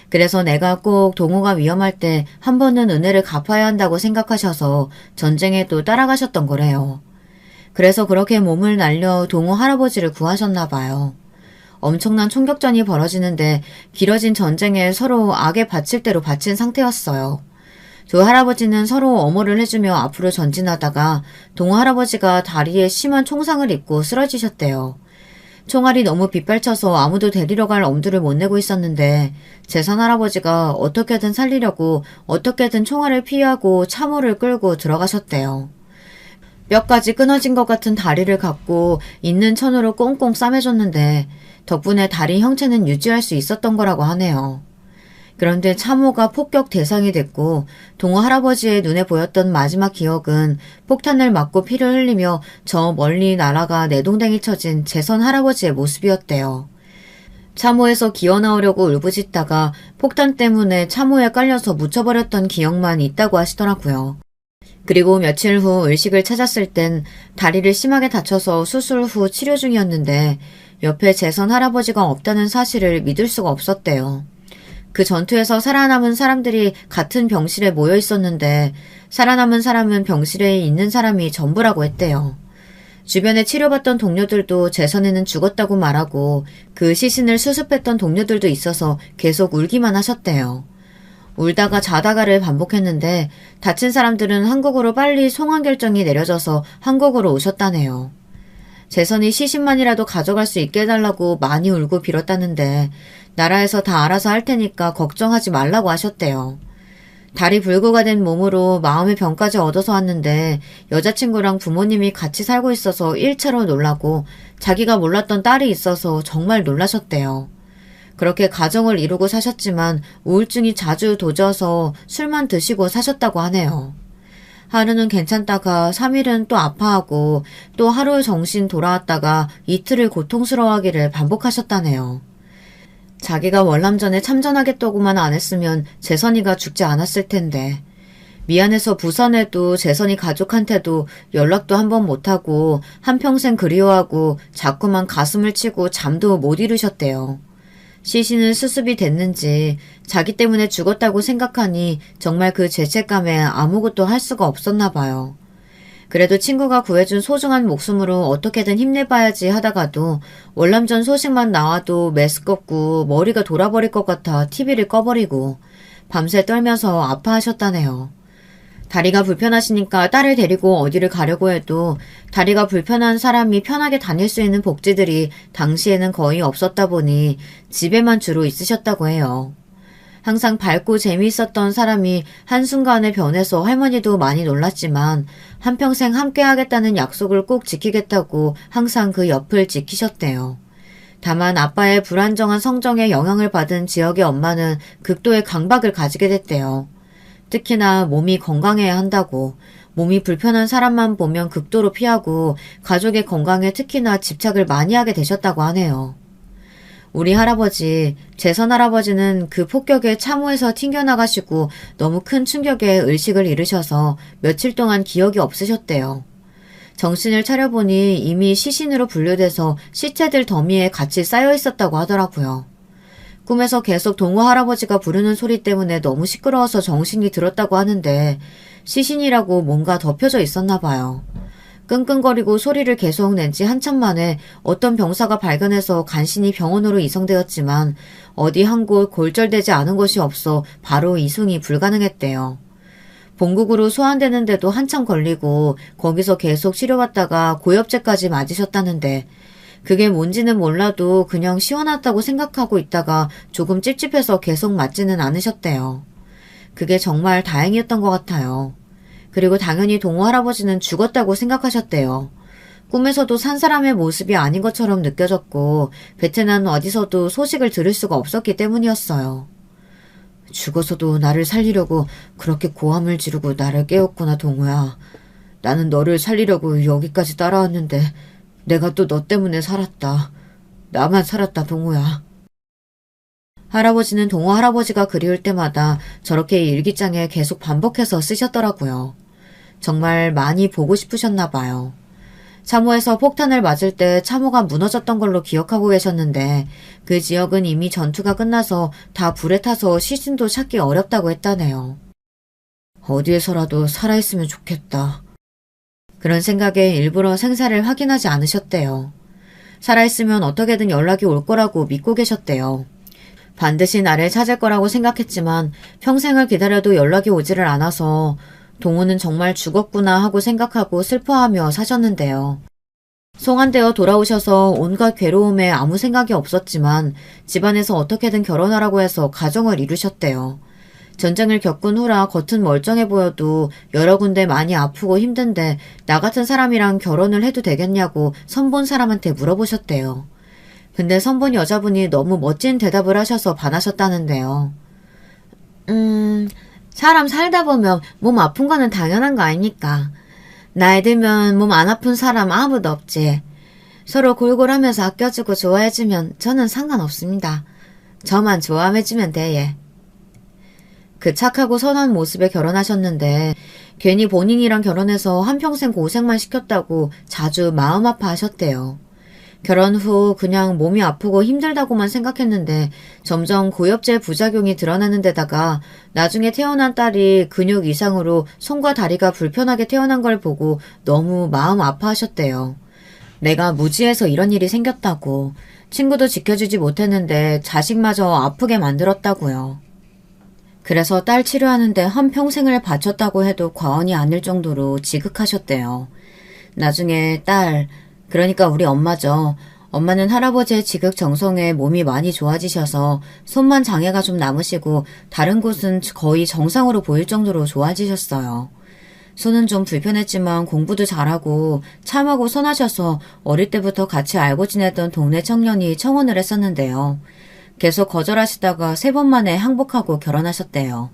그래서 내가 꼭 동호가 위험할 때 한 번은 은혜를 갚아야 한다고 생각하셔서 전쟁에 또 따라가셨던 거래요. 그래서 그렇게 몸을 날려 동호 할아버지를 구하셨나 봐요. 엄청난 총격전이 벌어지는데 길어진 전쟁에 서로 악에 바칠 대로 바친 상태였어요. 두 할아버지는 서로 엄호를 해주며 앞으로 전진하다가 동호 할아버지가 다리에 심한 총상을 입고 쓰러지셨대요. 총알이 너무 빗발쳐서 아무도 데리러 갈 엄두를 못 내고 있었는데 재선 할아버지가 어떻게든 살리려고 어떻게든 총알을 피하고 참호를 끌고 들어가셨대요. 뼈까지 끊어진 것 같은 다리를 갖고 있는 천으로 꽁꽁 싸매줬는데 덕분에 다리 형체는 유지할 수 있었던 거라고 하네요. 그런데 참호가 폭격 대상이 됐고 동호 할아버지의 눈에 보였던 마지막 기억은 폭탄을 맞고 피를 흘리며 저 멀리 날아가 내동댕이 쳐진 재선 할아버지의 모습이었대요. 참호에서 기어나오려고 울부짖다가 폭탄 때문에 참호에 깔려서 묻혀버렸던 기억만 있다고 하시더라고요. 그리고 며칠 후 의식을 찾았을 땐 다리를 심하게 다쳐서 수술 후 치료 중이었는데 옆에 재선 할아버지가 없다는 사실을 믿을 수가 없었대요. 그 전투에서 살아남은 사람들이 같은 병실에 모여 있었는데 살아남은 사람은 병실에 있는 사람이 전부라고 했대요. 주변에 치료받던 동료들도 재선에는 죽었다고 말하고 그 시신을 수습했던 동료들도 있어서 계속 울기만 하셨대요. 울다가 자다가를 반복했는데 다친 사람들은 한국으로 빨리 송환 결정이 내려져서 한국으로 오셨다네요. 재선이 시신만이라도 가져갈 수 있게 해달라고 많이 울고 빌었다는데 나라에서 다 알아서 할 테니까 걱정하지 말라고 하셨대요. 다리 불구가 된 몸으로 마음의 병까지 얻어서 왔는데 여자친구랑 부모님이 같이 살고 있어서 일체로 놀라고 자기가 몰랐던 딸이 있어서 정말 놀라셨대요. 그렇게 가정을 이루고 사셨지만 우울증이 자주 도져서 술만 드시고 사셨다고 하네요. 하루는 괜찮다가 3일은 또 아파하고 또 하루 정신 돌아왔다가 이틀을 고통스러워하기를 반복하셨다네요. 자기가 월남전에 참전하겠다고만 안 했으면 재선이가 죽지 않았을 텐데 미안해서 부산에도 재선이 가족한테도 연락도 한 번 못하고 한평생 그리워하고 자꾸만 가슴을 치고 잠도 못 이루셨대요. 시신은 수습이 됐는지 자기 때문에 죽었다고 생각하니 정말 그 죄책감에 아무것도 할 수가 없었나 봐요. 그래도 친구가 구해준 소중한 목숨으로 어떻게든 힘내봐야지 하다가도 월남전 소식만 나와도 메스껍고 머리가 돌아버릴 것 같아 TV를 꺼버리고 밤새 떨면서 아파하셨다네요. 다리가 불편하시니까 딸을 데리고 어디를 가려고 해도 다리가 불편한 사람이 편하게 다닐 수 있는 복지들이 당시에는 거의 없었다 보니 집에만 주로 있으셨다고 해요. 항상 밝고 재미있었던 사람이 한순간에 변해서 할머니도 많이 놀랐지만 한평생 함께 하겠다는 약속을 꼭 지키겠다고 항상 그 옆을 지키셨대요. 다만 아빠의 불안정한 성정에 영향을 받은 지역의 엄마는 극도의 강박을 가지게 됐대요. 특히나 몸이 건강해야 한다고, 몸이 불편한 사람만 보면 극도로 피하고 가족의 건강에 특히나 집착을 많이 하게 되셨다고 하네요. 우리 할아버지, 재선 할아버지는 그 폭격에 참호에서 튕겨나가시고 너무 큰 충격에 의식을 잃으셔서 며칠 동안 기억이 없으셨대요. 정신을 차려보니 이미 시신으로 분류돼서 시체들 더미에 같이 쌓여 있었다고 하더라고요. 꿈에서 계속 동호 할아버지가 부르는 소리 때문에 너무 시끄러워서 정신이 들었다고 하는데 시신이라고 뭔가 덮여져 있었나 봐요. 끙끙거리고 소리를 계속 낸 지 한참 만에 어떤 병사가 발견해서 간신히 병원으로 이송되었지만 어디 한 곳 골절되지 않은 곳이 없어 바로 이송이 불가능했대요. 본국으로 소환되는데도 한참 걸리고 거기서 계속 치료받다가 고엽제까지 맞으셨다는데 그게 뭔지는 몰라도 그냥 시원하다고 생각하고 있다가 조금 찝찝해서 계속 맞지는 않으셨대요. 그게 정말 다행이었던 것 같아요. 그리고 당연히 동호 할아버지는 죽었다고 생각하셨대요. 꿈에서도 산 사람의 모습이 아닌 것처럼 느껴졌고 베트남 어디서도 소식을 들을 수가 없었기 때문이었어요. 죽어서도 나를 살리려고 그렇게 고함을 지르고 나를 깨웠구나, 동호야. 나는 너를 살리려고 여기까지 따라왔는데 내가 또 너 때문에 살았다. 나만 살았다, 동호야. 할아버지는 동호 할아버지가 그리울 때마다 저렇게 일기장에 계속 반복해서 쓰셨더라고요. 정말 많이 보고 싶으셨나 봐요. 참호에서 폭탄을 맞을 때 참호가 무너졌던 걸로 기억하고 계셨는데 그 지역은 이미 전투가 끝나서 다 불에 타서 시신도 찾기 어렵다고 했다네요. 어디에서라도 살아있으면 좋겠다. 그런 생각에 일부러 생사를 확인하지 않으셨대요. 살아있으면 어떻게든 연락이 올 거라고 믿고 계셨대요. 반드시 나를 찾을 거라고 생각했지만 평생을 기다려도 연락이 오지를 않아서 동호는 정말 죽었구나 하고 생각하고 슬퍼하며 사셨는데요. 송환되어 돌아오셔서 온갖 괴로움에 아무 생각이 없었지만 집안에서 어떻게든 결혼하라고 해서 가정을 이루셨대요. 전쟁을 겪은 후라 겉은 멀쩡해 보여도 여러 군데 많이 아프고 힘든데 나 같은 사람이랑 결혼을 해도 되겠냐고 선본 사람한테 물어보셨대요. 근데 선본 여자분이 너무 멋진 대답을 하셔서 반하셨다는데요. 사람 살다 보면 몸 아픈 거는 당연한 거 아닙니까? 나이 들면 몸 안 아픈 사람 아무도 없지. 서로 골골하면서 아껴주고 좋아해주면 저는 상관없습니다. 저만 좋아해주면 돼. 그 착하고 선한 모습에 결혼하셨는데 괜히 본인이랑 결혼해서 한평생 고생만 시켰다고 자주 마음 아파하셨대요. 결혼 후 그냥 몸이 아프고 힘들다고만 생각했는데 점점 고엽제 부작용이 드러나는 데다가 나중에 태어난 딸이 근육 이상으로 손과 다리가 불편하게 태어난 걸 보고 너무 마음 아파하셨대요. 내가 무지해서 이런 일이 생겼다고, 친구도 지켜주지 못했는데 자식마저 아프게 만들었다고요. 그래서 딸 치료하는데 한평생을 바쳤다고 해도 과언이 아닐 정도로 지극하셨대요. 나중에 딸, 그러니까 우리 엄마죠. 엄마는 할아버지의 지극정성에 몸이 많이 좋아지셔서 손만 장애가 좀 남으시고 다른 곳은 거의 정상으로 보일 정도로 좋아지셨어요. 손은 좀 불편했지만 공부도 잘하고 참하고 선하셔서 어릴 때부터 같이 알고 지내던 동네 청년이 청혼을 했었는데요. 계속 거절하시다가 3번 만에 항복하고 결혼하셨대요.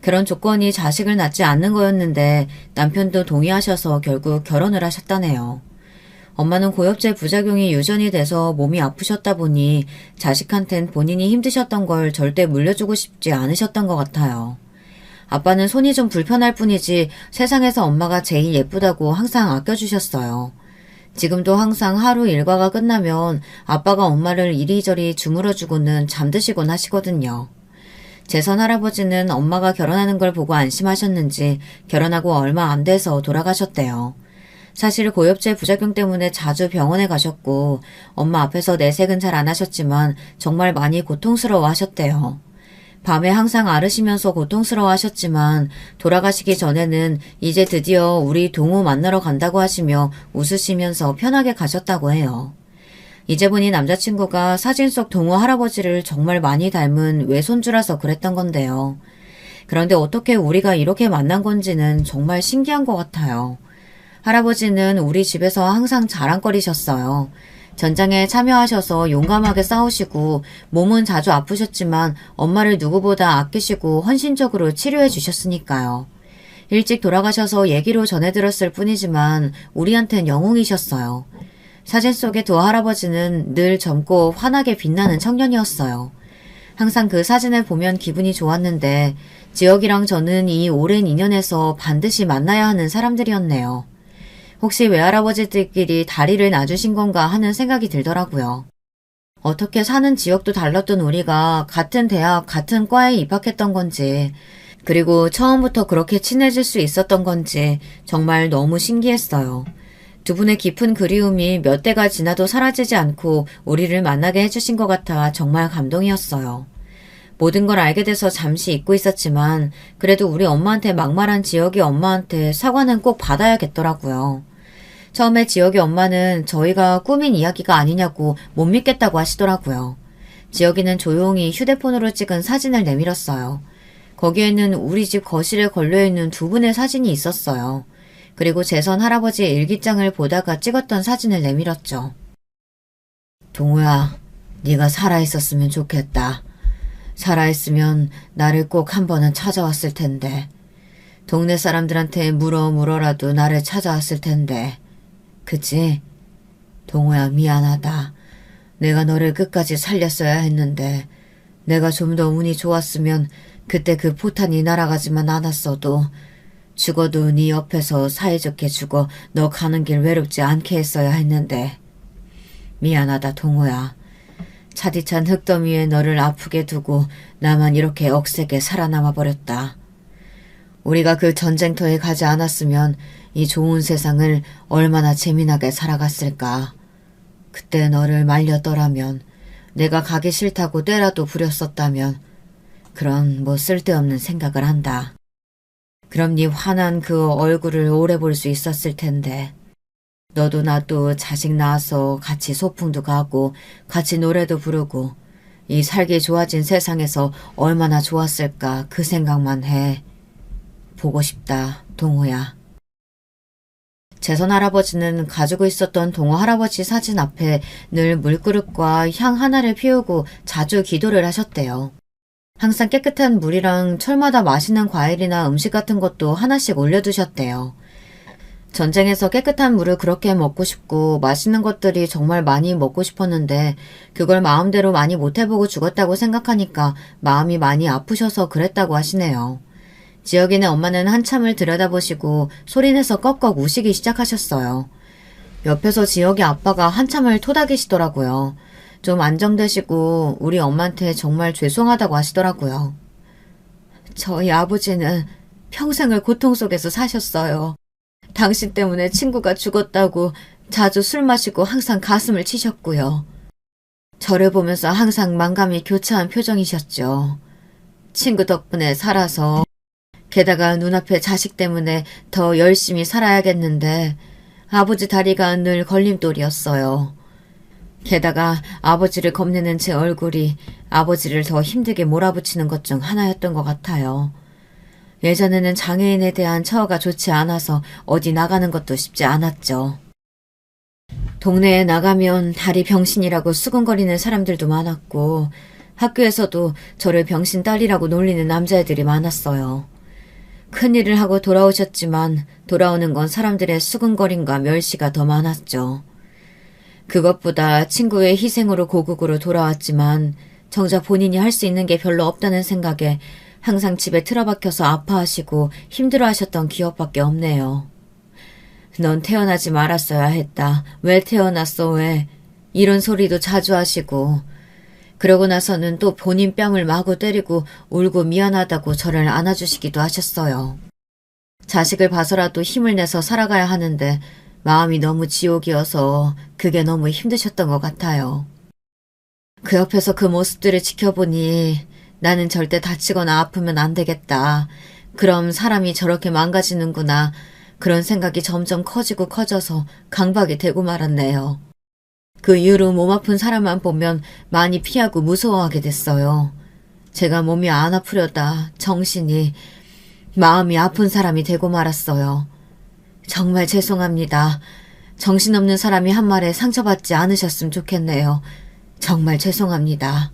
그런 조건이 자식을 낳지 않는 거였는데 남편도 동의하셔서 결국 결혼을 하셨다네요. 엄마는 고엽제 부작용이 유전이 돼서 몸이 아프셨다 보니 자식한텐 본인이 힘드셨던 걸 절대 물려주고 싶지 않으셨던 것 같아요. 아빠는 손이 좀 불편할 뿐이지 세상에서 엄마가 제일 예쁘다고 항상 아껴주셨어요. 지금도 항상 하루 일과가 끝나면 아빠가 엄마를 이리저리 주물러주고는 잠드시곤 하시거든요. 재선 할아버지는 엄마가 결혼하는 걸 보고 안심하셨는지 결혼하고 얼마 안 돼서 돌아가셨대요. 사실 고엽제 부작용 때문에 자주 병원에 가셨고 엄마 앞에서 내색은 잘 안 하셨지만 정말 많이 고통스러워 하셨대요. 밤에 항상 앓으시면서 고통스러워 하셨지만 돌아가시기 전에는 이제 드디어 우리 동우 만나러 간다고 하시며 웃으시면서 편하게 가셨다고 해요. 이제 보니 남자친구가 사진 속 동우 할아버지를 정말 많이 닮은 외손주라서 그랬던 건데요. 그런데 어떻게 우리가 이렇게 만난 건지는 정말 신기한 것 같아요. 할아버지는 우리 집에서 항상 자랑거리셨어요. 전장에 참여하셔서 용감하게 싸우시고 몸은 자주 아프셨지만 엄마를 누구보다 아끼시고 헌신적으로 치료해 주셨으니까요. 일찍 돌아가셔서 얘기로 전해들었을 뿐이지만 우리한텐 영웅이셨어요. 사진 속의 두 할아버지는 늘 젊고 환하게 빛나는 청년이었어요. 항상 그 사진을 보면 기분이 좋았는데 지혁이랑 저는 이 오랜 인연에서 반드시 만나야 하는 사람들이었네요. 혹시 외할아버지들끼리 다리를 놔주신 건가 하는 생각이 들더라고요. 어떻게 사는 지역도 달랐던 우리가 같은 대학, 같은 과에 입학했던 건지, 그리고 처음부터 그렇게 친해질 수 있었던 건지 정말 너무 신기했어요. 두 분의 깊은 그리움이 몇 대가 지나도 사라지지 않고 우리를 만나게 해주신 것 같아 정말 감동이었어요. 모든 걸 알게 돼서 잠시 잊고 있었지만 그래도 우리 엄마한테 막말한 지혁이 엄마한테 사과는 꼭 받아야겠더라고요. 처음에 지혁이 엄마는 저희가 꾸민 이야기가 아니냐고 못 믿겠다고 하시더라고요. 지혁이는 조용히 휴대폰으로 찍은 사진을 내밀었어요. 거기에는 우리 집 거실에 걸려있는 두 분의 사진이 있었어요. 그리고 재선 할아버지의 일기장을 보다가 찍었던 사진을 내밀었죠. 동우야, 네가 살아있었으면 좋겠다. 살아있으면 나를 꼭 한 번은 찾아왔을 텐데. 동네 사람들한테 물어라도 나를 찾아왔을 텐데. 그치? 동우야, 미안하다. 내가 너를 끝까지 살렸어야 했는데 내가 좀 더 운이 좋았으면 그때 그 포탄이 날아가지만 않았어도 죽어도 네 옆에서 사이좋게 죽어 너 가는 길 외롭지 않게 했어야 했는데. 미안하다, 동우야. 차디찬 흙더미에 너를 아프게 두고 나만 이렇게 억세게 살아남아 버렸다. 우리가 그 전쟁터에 가지 않았으면 이 좋은 세상을 얼마나 재미나게 살아갔을까. 그때 너를 말렸더라면, 내가 가기 싫다고 때라도 부렸었다면 그런 뭐 쓸데없는 생각을 한다. 그럼 네 환한 그 얼굴을 오래 볼 수 있었을 텐데. 너도 나도 자식 낳아서 같이 소풍도 가고 같이 노래도 부르고 이 살기 좋아진 세상에서 얼마나 좋았을까 그 생각만 해. 보고 싶다, 동우야. 재선 할아버지는 가지고 있었던 동우 할아버지 사진 앞에 늘 물그릇과 향 하나를 피우고 자주 기도를 하셨대요. 항상 깨끗한 물이랑 철마다 맛있는 과일이나 음식 같은 것도 하나씩 올려두셨대요. 전쟁에서 깨끗한 물을 그렇게 먹고 싶고 맛있는 것들이 정말 많이 먹고 싶었는데 그걸 마음대로 많이 못해보고 죽었다고 생각하니까 마음이 많이 아프셔서 그랬다고 하시네요. 지혁이네 엄마는 한참을 들여다보시고 소리내서 꺽꺽 우시기 시작하셨어요. 옆에서 지혁이 아빠가 한참을 토닥이시더라고요. 좀 안정되시고 우리 엄마한테 정말 죄송하다고 하시더라고요. 저희 아버지는 평생을 고통 속에서 사셨어요. 당신 때문에 친구가 죽었다고 자주 술 마시고 항상 가슴을 치셨고요. 저를 보면서 항상 만감이 교차한 표정이셨죠. 친구 덕분에 살아서 게다가 눈앞에 자식 때문에 더 열심히 살아야겠는데 아버지 다리가 늘 걸림돌이었어요. 게다가 아버지를 겁내는 제 얼굴이 아버지를 더 힘들게 몰아붙이는 것 중 하나였던 것 같아요. 예전에는 장애인에 대한 처우가 좋지 않아서 어디 나가는 것도 쉽지 않았죠. 동네에 나가면 다리 병신이라고 수군거리는 사람들도 많았고 학교에서도 저를 병신 딸이라고 놀리는 남자애들이 많았어요. 큰일을 하고 돌아오셨지만 돌아오는 건 사람들의 수근거림과 멸시가 더 많았죠. 그것보다 친구의 희생으로 고국으로 돌아왔지만 정작 본인이 할 수 있는 게 별로 없다는 생각에 항상 집에 틀어박혀서 아파하시고 힘들어하셨던 기억밖에 없네요. 넌 태어나지 말았어야 했다. 왜 태어났어 왜? 이런 소리도 자주 하시고 그러고 나서는 또 본인 뺨을 마구 때리고 울고 미안하다고 저를 안아주시기도 하셨어요. 자식을 봐서라도 힘을 내서 살아가야 하는데 마음이 너무 지옥이어서 그게 너무 힘드셨던 것 같아요. 그 옆에서 그 모습들을 지켜보니 나는 절대 다치거나 아프면 안 되겠다. 그럼 사람이 저렇게 망가지는구나. 그런 생각이 점점 커지고 커져서 강박이 되고 말았네요. 그 이후로 몸 아픈 사람만 보면 많이 피하고 무서워하게 됐어요. 제가 몸이 안 아프려다 정신이 마음이 아픈 사람이 되고 말았어요. 정말 죄송합니다. 정신없는 사람이 한 말에 상처받지 않으셨으면 좋겠네요. 정말 죄송합니다.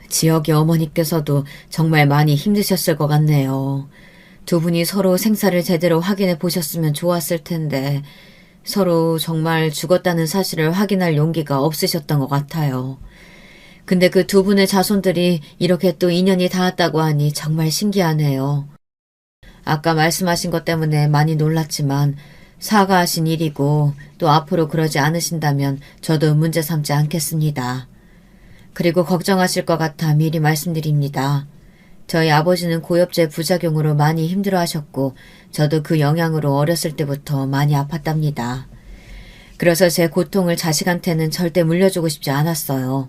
지역의 어머니께서도 정말 많이 힘드셨을 것 같네요. 두 분이 서로 생사를 제대로 확인해 보셨으면 좋았을 텐데 서로 정말 죽었다는 사실을 확인할 용기가 없으셨던 것 같아요. 근데 그 두 분의 자손들이 이렇게 또 인연이 닿았다고 하니 정말 신기하네요. 아까 말씀하신 것 때문에 많이 놀랐지만 사과하신 일이고 또 앞으로 그러지 않으신다면 저도 문제 삼지 않겠습니다. 그리고 걱정하실 것 같아 미리 말씀드립니다. 저희 아버지는 고엽제 부작용으로 많이 힘들어하셨고 저도 그 영향으로 어렸을 때부터 많이 아팠답니다. 그래서 제 고통을 자식한테는 절대 물려주고 싶지 않았어요.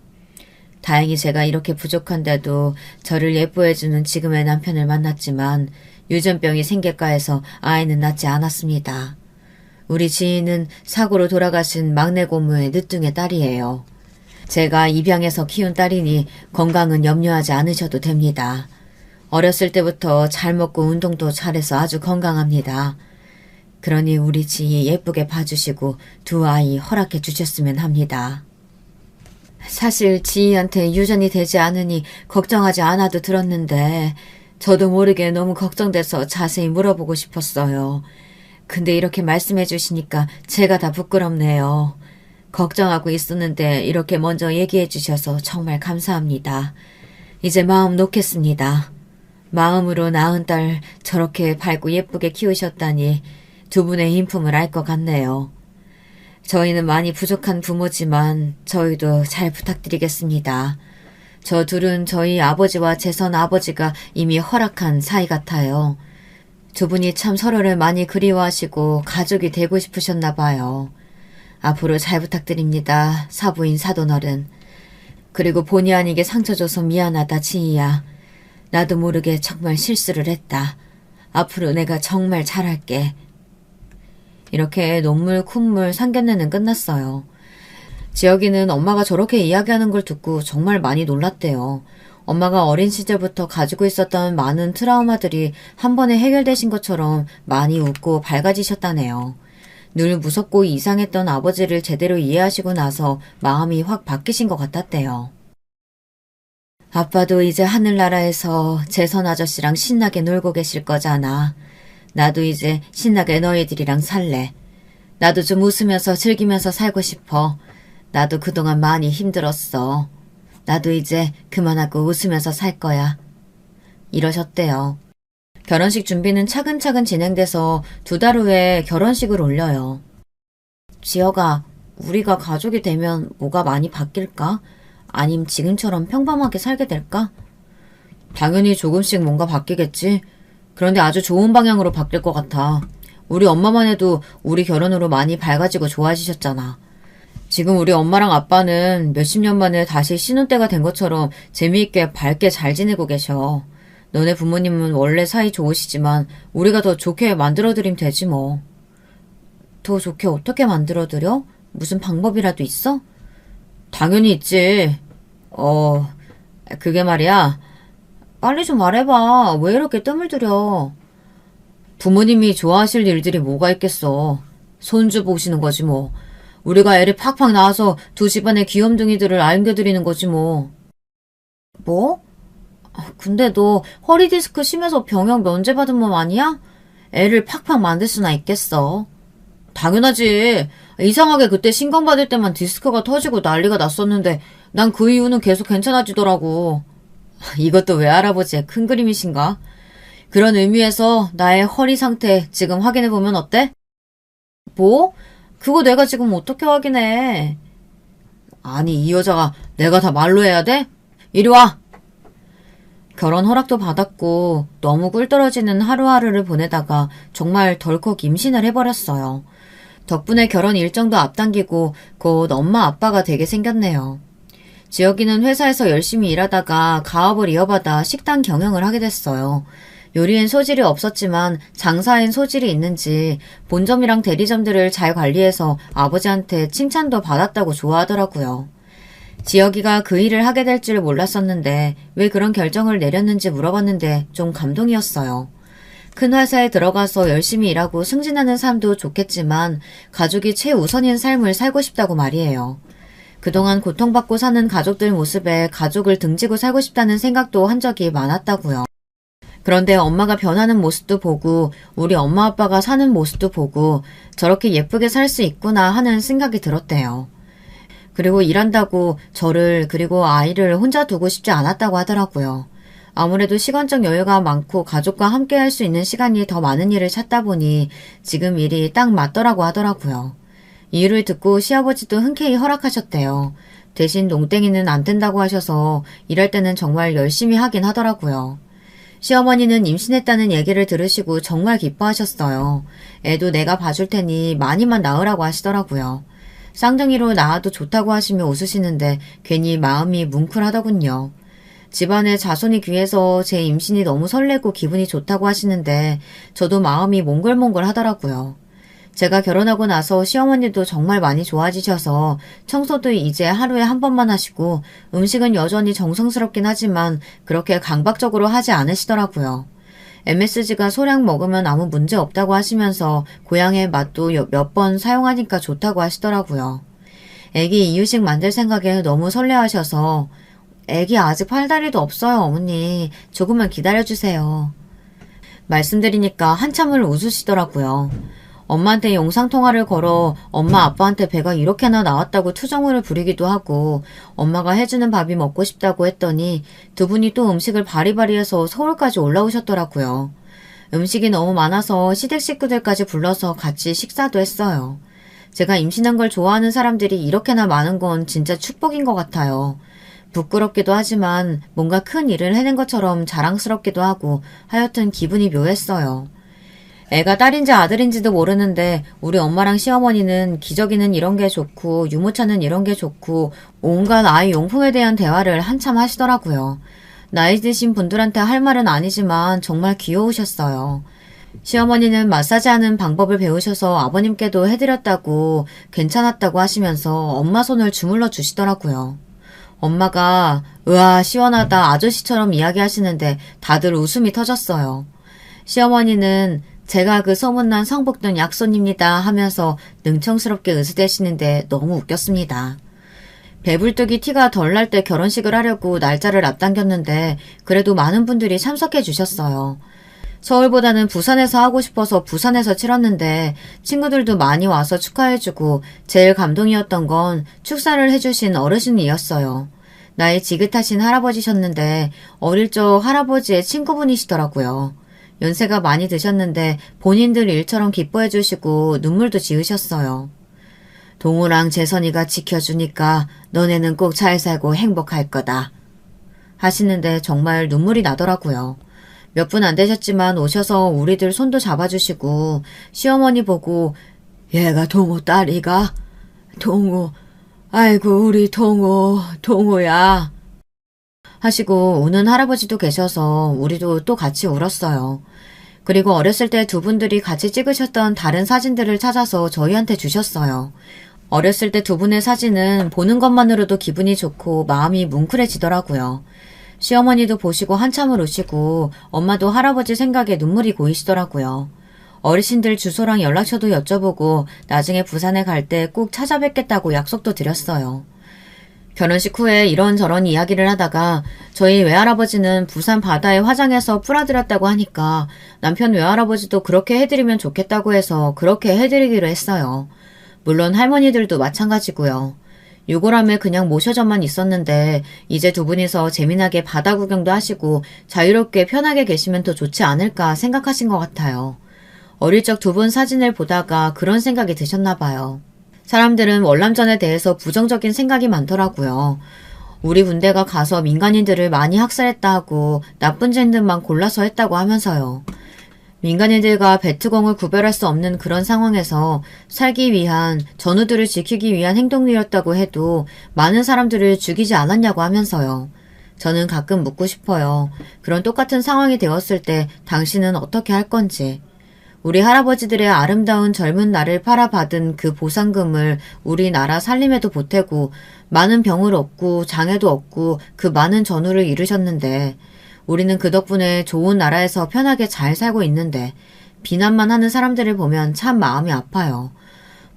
다행히 제가 이렇게 부족한데도 저를 예뻐해주는 지금의 남편을 만났지만 유전병이 생길까 해서 아이는 낳지 않았습니다. 우리 지인은 사고로 돌아가신 막내 고모의 늦둥의 딸이에요. 제가 입양해서 키운 딸이니 건강은 염려하지 않으셔도 됩니다. 어렸을 때부터 잘 먹고 운동도 잘해서 아주 건강합니다. 그러니 우리 지희 예쁘게 봐주시고 두 아이 허락해 주셨으면 합니다. 사실 지희한테 유전이 되지 않으니 걱정하지 않아도 들었는데 저도 모르게 너무 걱정돼서 자세히 물어보고 싶었어요. 근데 이렇게 말씀해 주시니까 제가 다 부끄럽네요. 걱정하고 있었는데 이렇게 먼저 얘기해 주셔서 정말 감사합니다. 이제 마음 놓겠습니다. 마음으로 낳은 딸 저렇게 밝고 예쁘게 키우셨다니 두 분의 인품을 알 것 같네요. 저희는 많이 부족한 부모지만 저희도 잘 부탁드리겠습니다. 저 둘은 저희 아버지와 재선 아버지가 이미 허락한 사이 같아요. 두 분이 참 서로를 많이 그리워하시고 가족이 되고 싶으셨나 봐요. 앞으로 잘 부탁드립니다. 사부인 사돈어른. 그리고 본의 아니게 상처 줘서 미안하다 지희야. 나도 모르게 정말 실수를 했다. 앞으로 내가 정말 잘할게. 이렇게 논물 콧물 상견례는 끝났어요. 지혁이는 엄마가 저렇게 이야기하는 걸 듣고 정말 많이 놀랐대요. 엄마가 어린 시절부터 가지고 있었던 많은 트라우마들이 한 번에 해결되신 것처럼 많이 웃고 밝아지셨다네요. 늘 무섭고 이상했던 아버지를 제대로 이해하시고 나서 마음이 확 바뀌신 것 같았대요. 아빠도 이제 하늘나라에서 재선 아저씨랑 신나게 놀고 계실 거잖아. 나도 이제 신나게 너희들이랑 살래. 나도 좀 웃으면서 즐기면서 살고 싶어. 나도 그동안 많이 힘들었어. 나도 이제 그만하고 웃으면서 살 거야. 이러셨대요. 결혼식 준비는 차근차근 진행돼서 2달 후에 결혼식을 올려요. 지혁아, 우리가 가족이 되면 뭐가 많이 바뀔까? 아님 지금처럼 평범하게 살게 될까? 당연히 조금씩 뭔가 바뀌겠지. 그런데 아주 좋은 방향으로 바뀔 것 같아. 우리 엄마만 해도 우리 결혼으로 많이 밝아지고 좋아지셨잖아. 지금 우리 엄마랑 아빠는 몇십 년 만에 다시 신혼 때가 된 것처럼 재미있게 밝게 잘 지내고 계셔. 너네 부모님은 원래 사이 좋으시지만 우리가 더 좋게 만들어드리면 되지 뭐. 더 좋게 어떻게 만들어드려? 무슨 방법이라도 있어? 당연히 있지. 그게 말이야. 빨리 좀 말해봐. 왜 이렇게 뜸을 들여? 부모님이 좋아하실 일들이 뭐가 있겠어. 손주 보시는 거지 뭐. 우리가 애를 팍팍 낳아서 두 집안의 귀염둥이들을 안겨드리는 거지 뭐. 뭐? 근데 너 허리 디스크 심해서 병역 면제받은 몸 아니야? 애를 팍팍 만들 수나 있겠어. 당연하지. 이상하게 그때 신검 받을 때만 디스크가 터지고 난리가 났었는데 난 그 이후는 계속 괜찮아지더라고. 이것도 외할아버지의 큰 그림이신가? 그런 의미에서 나의 허리 상태 지금 확인해보면 어때? 뭐? 그거 내가 지금 어떻게 확인해? 아니, 이 여자가 내가 다 말로 해야 돼? 이리 와! 결혼 허락도 받았고 너무 꿀떨어지는 하루하루를 보내다가 정말 덜컥 임신을 해버렸어요. 덕분에 결혼 일정도 앞당기고 곧 엄마 아빠가 되게 생겼네요. 지혁이는 회사에서 열심히 일하다가 가업을 이어받아 식당 경영을 하게 됐어요. 요리엔 소질이 없었지만 장사엔 소질이 있는지 본점이랑 대리점들을 잘 관리해서 아버지한테 칭찬도 받았다고 좋아하더라고요. 지혁이가 그 일을 하게 될 줄 몰랐었는데 왜 그런 결정을 내렸는지 물어봤는데 좀 감동이었어요. 큰 회사에 들어가서 열심히 일하고 승진하는 삶도 좋겠지만 가족이 최우선인 삶을 살고 싶다고 말이에요. 그동안 고통받고 사는 가족들 모습에 가족을 등지고 살고 싶다는 생각도 한 적이 많았다고요. 그런데 엄마가 변하는 모습도 보고 우리 엄마 아빠가 사는 모습도 보고 저렇게 예쁘게 살 수 있구나 하는 생각이 들었대요. 그리고 일한다고 저를 그리고 아이를 혼자 두고 싶지 않았다고 하더라고요. 아무래도 시간적 여유가 많고 가족과 함께 할 수 있는 시간이 더 많은 일을 찾다 보니 지금 일이 딱 맞더라고 하더라고요. 이유를 듣고 시아버지도 흔쾌히 허락하셨대요. 대신 농땡이는 안 된다고 하셔서 일할 때는 정말 열심히 하긴 하더라고요. 시어머니는 임신했다는 얘기를 들으시고 정말 기뻐하셨어요. 애도 내가 봐줄 테니 많이만 낳으라고 하시더라고요. 쌍둥이로 낳아도 좋다고 하시며 웃으시는데 괜히 마음이 뭉클하더군요. 집안에 자손이 귀해서 제 임신이 너무 설레고 기분이 좋다고 하시는데 저도 마음이 몽글몽글 하더라고요. 제가 결혼하고 나서 시어머니도 정말 많이 좋아지셔서 청소도 이제 하루에 한 번만 하시고 음식은 여전히 정성스럽긴 하지만 그렇게 강박적으로 하지 않으시더라고요. MSG가 소량 먹으면 아무 문제 없다고 하시면서 고향의 맛도 몇 번 사용하니까 좋다고 하시더라고요. 애기 이유식 만들 생각에 너무 설레하셔서 애기 아직 팔다리도 없어요, 어머니. 조금만 기다려주세요. 말씀드리니까 한참을 웃으시더라고요. 엄마한테 영상통화를 걸어 엄마 아빠한테 배가 이렇게나 나왔다고 투정을 부리기도 하고 엄마가 해주는 밥이 먹고 싶다고 했더니 두 분이 또 음식을 바리바리해서 서울까지 올라오셨더라고요. 음식이 너무 많아서 시댁 식구들까지 불러서 같이 식사도 했어요. 제가 임신한 걸 좋아하는 사람들이 이렇게나 많은 건 진짜 축복인 것 같아요. 부끄럽기도 하지만 뭔가 큰 일을 해낸 것처럼 자랑스럽기도 하고 하여튼 기분이 묘했어요. 애가 딸인지 아들인지도 모르는데 우리 엄마랑 시어머니는 기저귀는 이런 게 좋고 유모차는 이런 게 좋고 온갖 아이 용품에 대한 대화를 한참 하시더라고요. 나이 드신 분들한테 할 말은 아니지만 정말 귀여우셨어요. 시어머니는 마사지하는 방법을 배우셔서 아버님께도 해드렸다고 괜찮았다고 하시면서 엄마 손을 주물러 주시더라고요. 엄마가 으아 시원하다 아저씨처럼 이야기하시는데 다들 웃음이 터졌어요. 시어머니는 제가 그 소문난 성북동 약손입니다 하면서 능청스럽게 으스대시는데 너무 웃겼습니다. 배불뚝이 티가 덜 날 때 결혼식을 하려고 날짜를 앞당겼는데 그래도 많은 분들이 참석해 주셨어요. 서울보다는 부산에서 하고 싶어서 부산에서 치렀는데 친구들도 많이 와서 축하해주고 제일 감동이었던 건 축사를 해주신 어르신이었어요. 나이 지긋하신 할아버지셨는데 어릴 적 할아버지의 친구분이시더라고요. 연세가 많이 드셨는데 본인들 일처럼 기뻐해 주시고 눈물도 지으셨어요. 동우랑 재선이가 지켜주니까 너네는 꼭 잘 살고 행복할 거다. 하시는데 정말 눈물이 나더라고요. 몇 분 안 되셨지만 오셔서 우리들 손도 잡아주시고 시어머니 보고 얘가 동우 딸이가? 동우, 아이고 우리 동우야. 하시고 우는 할아버지도 계셔서 우리도 또 같이 울었어요. 그리고 어렸을 때 두 분들이 같이 찍으셨던 다른 사진들을 찾아서 저희한테 주셨어요. 어렸을 때 두 분의 사진은 보는 것만으로도 기분이 좋고 마음이 뭉클해지더라고요. 시어머니도 보시고 한참을 우시고 엄마도 할아버지 생각에 눈물이 고이시더라고요. 어르신들 주소랑 연락처도 여쭤보고 나중에 부산에 갈 때 꼭 찾아뵙겠다고 약속도 드렸어요. 결혼식 후에 이런저런 이야기를 하다가 저희 외할아버지는 부산 바다에 화장해서 풀어드렸다고 하니까 남편 외할아버지도 그렇게 해드리면 좋겠다고 해서 그렇게 해드리기로 했어요. 물론 할머니들도 마찬가지고요. 유골함에 그냥 모셔져만 있었는데 이제 두 분이서 재미나게 바다 구경도 하시고 자유롭게 편하게 계시면 더 좋지 않을까 생각하신 것 같아요. 어릴 적 두 분 사진을 보다가 그런 생각이 드셨나 봐요. 사람들은 월남전에 대해서 부정적인 생각이 많더라고요. 우리 군대가 가서 민간인들을 많이 학살했다 하고 나쁜 짓들만 골라서 했다고 하면서요. 민간인들과 베트공을 구별할 수 없는 그런 상황에서 살기 위한, 전우들을 지키기 위한 행동이었다고 해도 많은 사람들을 죽이지 않았냐고 하면서요. 저는 가끔 묻고 싶어요. 그런 똑같은 상황이 되었을 때 당신은 어떻게 할 건지. 우리 할아버지들의 아름다운 젊은 날을 팔아받은 그 보상금을 우리나라 살림에도 보태고 많은 병을 얻고 장애도 얻고 그 많은 전우를 이루셨는데 우리는 그 덕분에 좋은 나라에서 편하게 잘 살고 있는데 비난만 하는 사람들을 보면 참 마음이 아파요.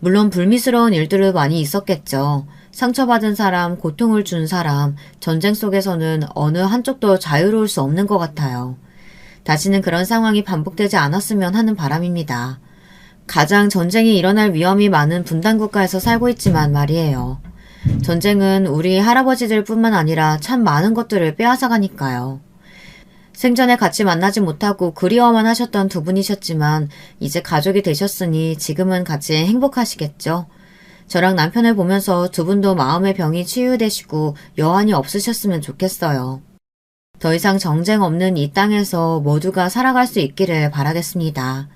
물론 불미스러운 일들도 많이 있었겠죠. 상처받은 사람, 고통을 준 사람, 전쟁 속에서는 어느 한쪽도 자유로울 수 없는 것 같아요. 다시는 그런 상황이 반복되지 않았으면 하는 바람입니다. 가장 전쟁이 일어날 위험이 많은 분단국가에서 살고 있지만 말이에요. 전쟁은 우리 할아버지들 뿐만 아니라 참 많은 것들을 빼앗아가니까요. 생전에 같이 만나지 못하고 그리워만 하셨던 두 분이셨지만 이제 가족이 되셨으니 지금은 같이 행복하시겠죠? 저랑 남편을 보면서 두 분도 마음의 병이 치유되시고 여한이 없으셨으면 좋겠어요. 더 이상 정쟁 없는 이 땅에서 모두가 살아갈 수 있기를 바라겠습니다.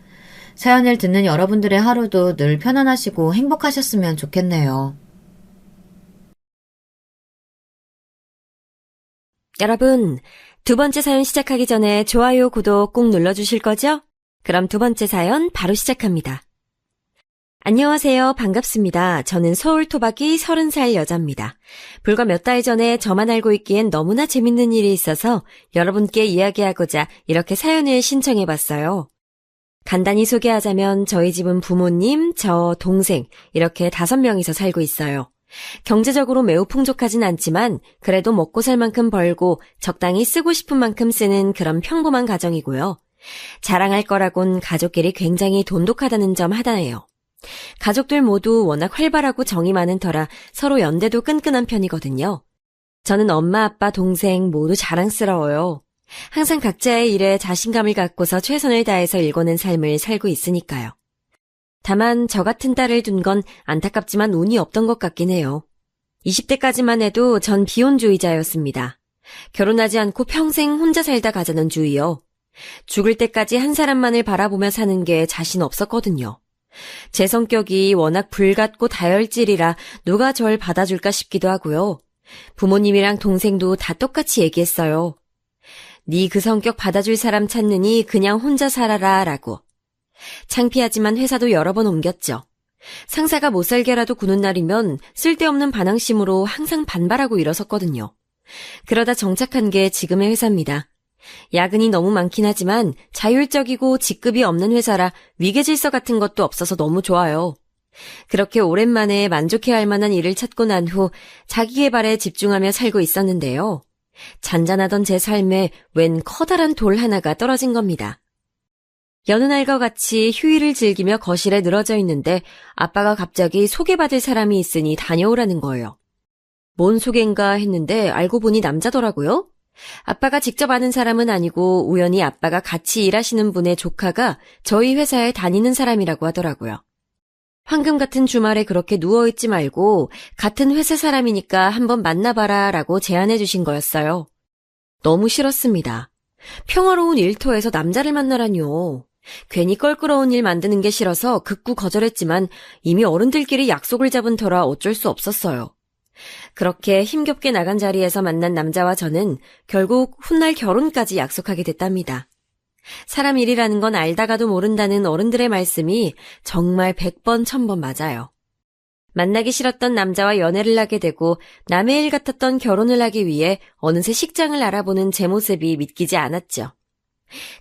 사연을 듣는 여러분들의 하루도 늘 편안하시고 행복하셨으면 좋겠네요. 여러분, 두 번째 사연 시작하기 전에 좋아요, 구독 꼭 눌러주실 거죠? 그럼 두 번째 사연 바로 시작합니다. 안녕하세요. 반갑습니다. 저는 서울 토박이 30살 여자입니다. 불과 몇 달 전에 저만 알고 있기엔 너무나 재밌는 일이 있어서 여러분께 이야기하고자 이렇게 사연을 신청해봤어요. 간단히 소개하자면 저희 집은 부모님, 저, 동생 이렇게 5명이서 살고 있어요. 경제적으로 매우 풍족하진 않지만 그래도 먹고 살 만큼 벌고 적당히 쓰고 싶은 만큼 쓰는 그런 평범한 가정이고요. 자랑할 거라곤 가족끼리 굉장히 돈독하다는 점 하나예요. 가족들 모두 워낙 활발하고 정이 많은 터라 서로 연대도 끈끈한 편이거든요. 저는 엄마, 아빠, 동생 모두 자랑스러워요. 항상 각자의 일에 자신감을 갖고서 최선을 다해서 일궈낸 삶을 살고 있으니까요. 다만 저 같은 딸을 둔 건 안타깝지만 운이 없던 것 같긴 해요. 20대까지만 해도 전 비혼주의자였습니다. 결혼하지 않고 평생 혼자 살다 가자는 주의요. 죽을 때까지 한 사람만을 바라보며 사는 게 자신 없었거든요. 제 성격이 워낙 불같고 다혈질이라 누가 절 받아줄까 싶기도 하고요. 부모님이랑 동생도 다 똑같이 얘기했어요. 네 그 성격 받아줄 사람 찾느니 그냥 혼자 살아라 라고. 창피하지만 회사도 여러 번 옮겼죠. 상사가 못살게라도 구는 날이면 쓸데없는 반항심으로 항상 반발하고 일어섰거든요. 그러다 정착한 게 지금의 회사입니다. 야근이 너무 많긴 하지만 자율적이고 직급이 없는 회사라 위계질서 같은 것도 없어서 너무 좋아요. 그렇게 오랜만에 만족해야 할 만한 일을 찾고 난 후 자기계발에 집중하며 살고 있었는데요. 잔잔하던 제 삶에 웬 커다란 돌 하나가 떨어진 겁니다. 여느 날과 같이 휴일을 즐기며 거실에 늘어져 있는데 아빠가 갑자기 소개받을 사람이 있으니 다녀오라는 거예요. 뭔 소개인가 했는데 알고 보니 남자더라고요. 아빠가 직접 아는 사람은 아니고 우연히 아빠가 같이 일하시는 분의 조카가 저희 회사에 다니는 사람이라고 하더라고요. 황금 같은 주말에 그렇게 누워있지 말고 같은 회사 사람이니까 한번 만나봐라 라고 제안해 주신 거였어요. 너무 싫었습니다. 평화로운 일터에서 남자를 만나라뇨. 괜히 껄끄러운 일 만드는 게 싫어서 극구 거절했지만 이미 어른들끼리 약속을 잡은 터라 어쩔 수 없었어요. 그렇게 힘겹게 나간 자리에서 만난 남자와 저는 결국 훗날 결혼까지 약속하게 됐답니다. 사람 일이라는 건 알다가도 모른다는 어른들의 말씀이 정말 100번 1000번 맞아요. 만나기 싫었던 남자와 연애를 하게 되고 남의 일 같았던 결혼을 하기 위해 어느새 식장을 알아보는 제 모습이 믿기지 않았죠.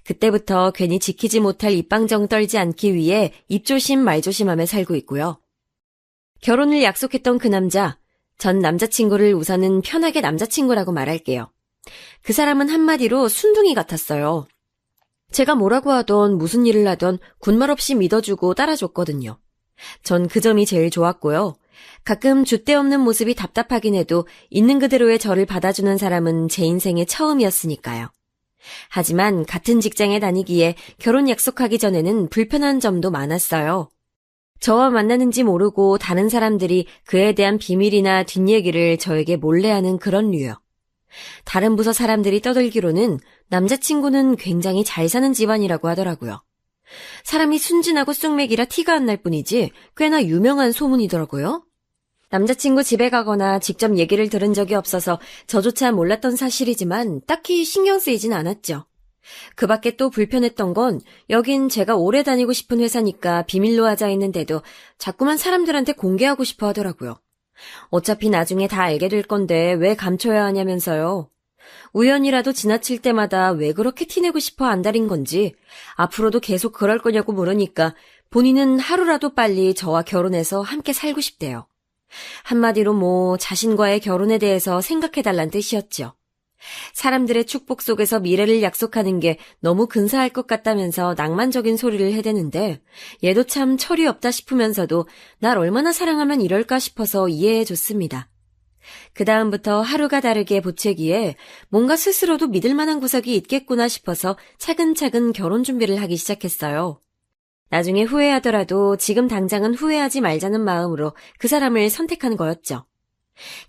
그때부터 괜히 지키지 못할 입방정 떨지 않기 위해 입조심 말조심하며 살고 있고요. 결혼을 약속했던 그 남자, 전 남자친구를 우선은 편하게 남자친구라고 말할게요. 그 사람은 한마디로 순둥이 같았어요. 제가 뭐라고 하던 무슨 일을 하던 군말 없이 믿어주고 따라줬거든요. 전 그 점이 제일 좋았고요. 가끔 줏대 없는 모습이 답답하긴 해도 있는 그대로의 저를 받아주는 사람은 제 인생의 처음이었으니까요. 하지만 같은 직장에 다니기에 결혼 약속하기 전에는 불편한 점도 많았어요. 저와 만나는지 모르고 다른 사람들이 그에 대한 비밀이나 뒷얘기를 저에게 몰래 하는 그런 류요. 다른 부서 사람들이 떠들기로는 남자친구는 굉장히 잘 사는 집안이라고 하더라고요. 사람이 순진하고 쑥맥이라 티가 안 날 뿐이지 꽤나 유명한 소문이더라고요. 남자친구 집에 가거나 직접 얘기를 들은 적이 없어서 저조차 몰랐던 사실이지만 딱히 신경 쓰이진 않았죠. 그 밖에 또 불편했던 건 여긴 제가 오래 다니고 싶은 회사니까 비밀로 하자 했는데도 자꾸만 사람들한테 공개하고 싶어 하더라고요. 어차피 나중에 다 알게 될 건데 왜 감춰야 하냐면서요. 우연이라도 지나칠 때마다 왜 그렇게 티내고 싶어 안달인 건지 앞으로도 계속 그럴 거냐고 물으니까 본인은 하루라도 빨리 저와 결혼해서 함께 살고 싶대요. 한마디로 뭐 자신과의 결혼에 대해서 생각해달란 뜻이었죠. 사람들의 축복 속에서 미래를 약속하는 게 너무 근사할 것 같다면서 낭만적인 소리를 해대는데 얘도 참 철이 없다 싶으면서도 날 얼마나 사랑하면 이럴까 싶어서 이해해줬습니다. 그 다음부터 하루가 다르게 보채기에 뭔가 스스로도 믿을 만한 구석이 있겠구나 싶어서 차근차근 결혼 준비를 하기 시작했어요. 나중에 후회하더라도 지금 당장은 후회하지 말자는 마음으로 그 사람을 선택한 거였죠.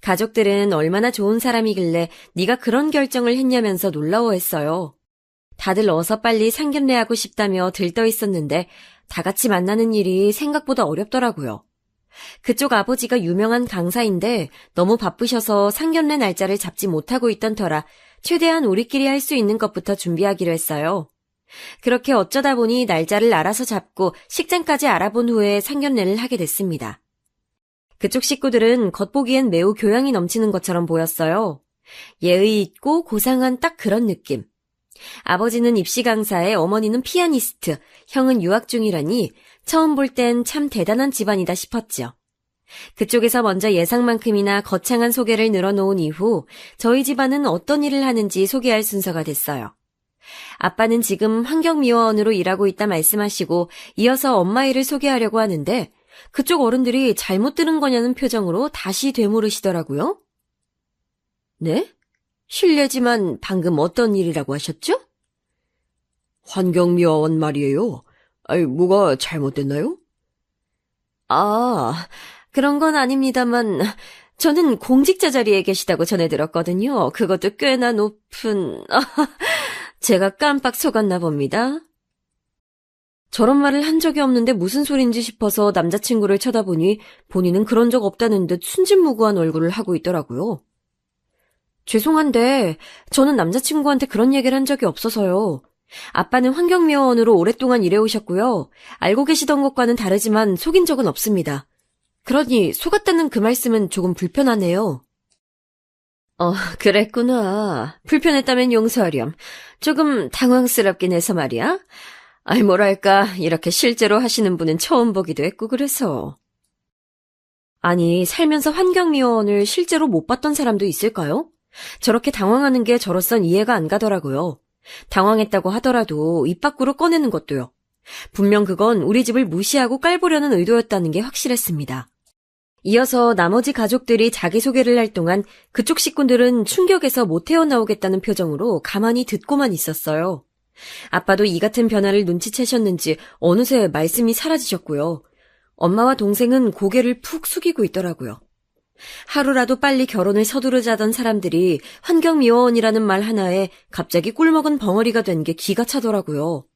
가족들은 얼마나 좋은 사람이길래 네가 그런 결정을 했냐면서 놀라워했어요. 다들 어서 빨리 상견례하고 싶다며 들떠 있었는데 다 같이 만나는 일이 생각보다 어렵더라고요. 그쪽 아버지가 유명한 강사인데 너무 바쁘셔서 상견례 날짜를 잡지 못하고 있던 터라 최대한 우리끼리 할 수 있는 것부터 준비하기로 했어요. 그렇게 어쩌다 보니 날짜를 알아서 잡고 식장까지 알아본 후에 상견례를 하게 됐습니다. 그쪽 식구들은 겉보기엔 매우 교양이 넘치는 것처럼 보였어요. 예의 있고 고상한 딱 그런 느낌. 아버지는 입시 강사에 어머니는 피아니스트, 형은 유학 중이라니 처음 볼 땐 참 대단한 집안이다 싶었죠. 그쪽에서 먼저 예상만큼이나 거창한 소개를 늘어놓은 이후 저희 집안은 어떤 일을 하는지 소개할 순서가 됐어요. 아빠는 지금 환경미화원으로 일하고 있다 말씀하시고 이어서 엄마 일을 소개하려고 하는데 그쪽 어른들이 잘못 들은 거냐는 표정으로 다시 되물으시더라고요. 네? 실례지만 방금 어떤 일이라고 하셨죠? 환경미화원 말이에요. 뭐가 잘못됐나요? 아, 그런 건 아닙니다만 저는 공직자 자리에 계시다고 전해 들었거든요. 그것도 꽤나 높은... 제가 깜빡 속았나 봅니다. 저런 말을 한 적이 없는데 무슨 소린지 싶어서 남자친구를 쳐다보니 본인은 그런 적 없다는 듯 순진무구한 얼굴을 하고 있더라고요. 죄송한데 저는 남자친구한테 그런 얘기를 한 적이 없어서요. 아빠는 환경미화원으로 오랫동안 일해오셨고요. 알고 계시던 것과는 다르지만 속인 적은 없습니다. 그러니 속았다는 그 말씀은 조금 불편하네요. 그랬구나. 불편했다면 용서하렴. 조금 당황스럽긴 해서 말이야. 뭐랄까, 이렇게 실제로 하시는 분은 처음 보기도 했고 그래서. 아니, 살면서 환경미화원을 실제로 못 봤던 사람도 있을까요? 저렇게 당황하는 게 저로선 이해가 안 가더라고요. 당황했다고 하더라도 입 밖으로 꺼내는 것도요. 분명 그건 우리 집을 무시하고 깔보려는 의도였다는 게 확실했습니다. 이어서 나머지 가족들이 자기소개를 할 동안 그쪽 식구들은 충격에서 못 헤어나오겠다는 표정으로 가만히 듣고만 있었어요. 아빠도 이 같은 변화를 눈치채셨는지 어느새 말씀이 사라지셨고요. 엄마와 동생은 고개를 푹 숙이고 있더라고요. 하루라도 빨리 결혼을 서두르자던 사람들이 환경미화원이라는 말 하나에 갑자기 꿀먹은 벙어리가 된 게 기가 차더라고요.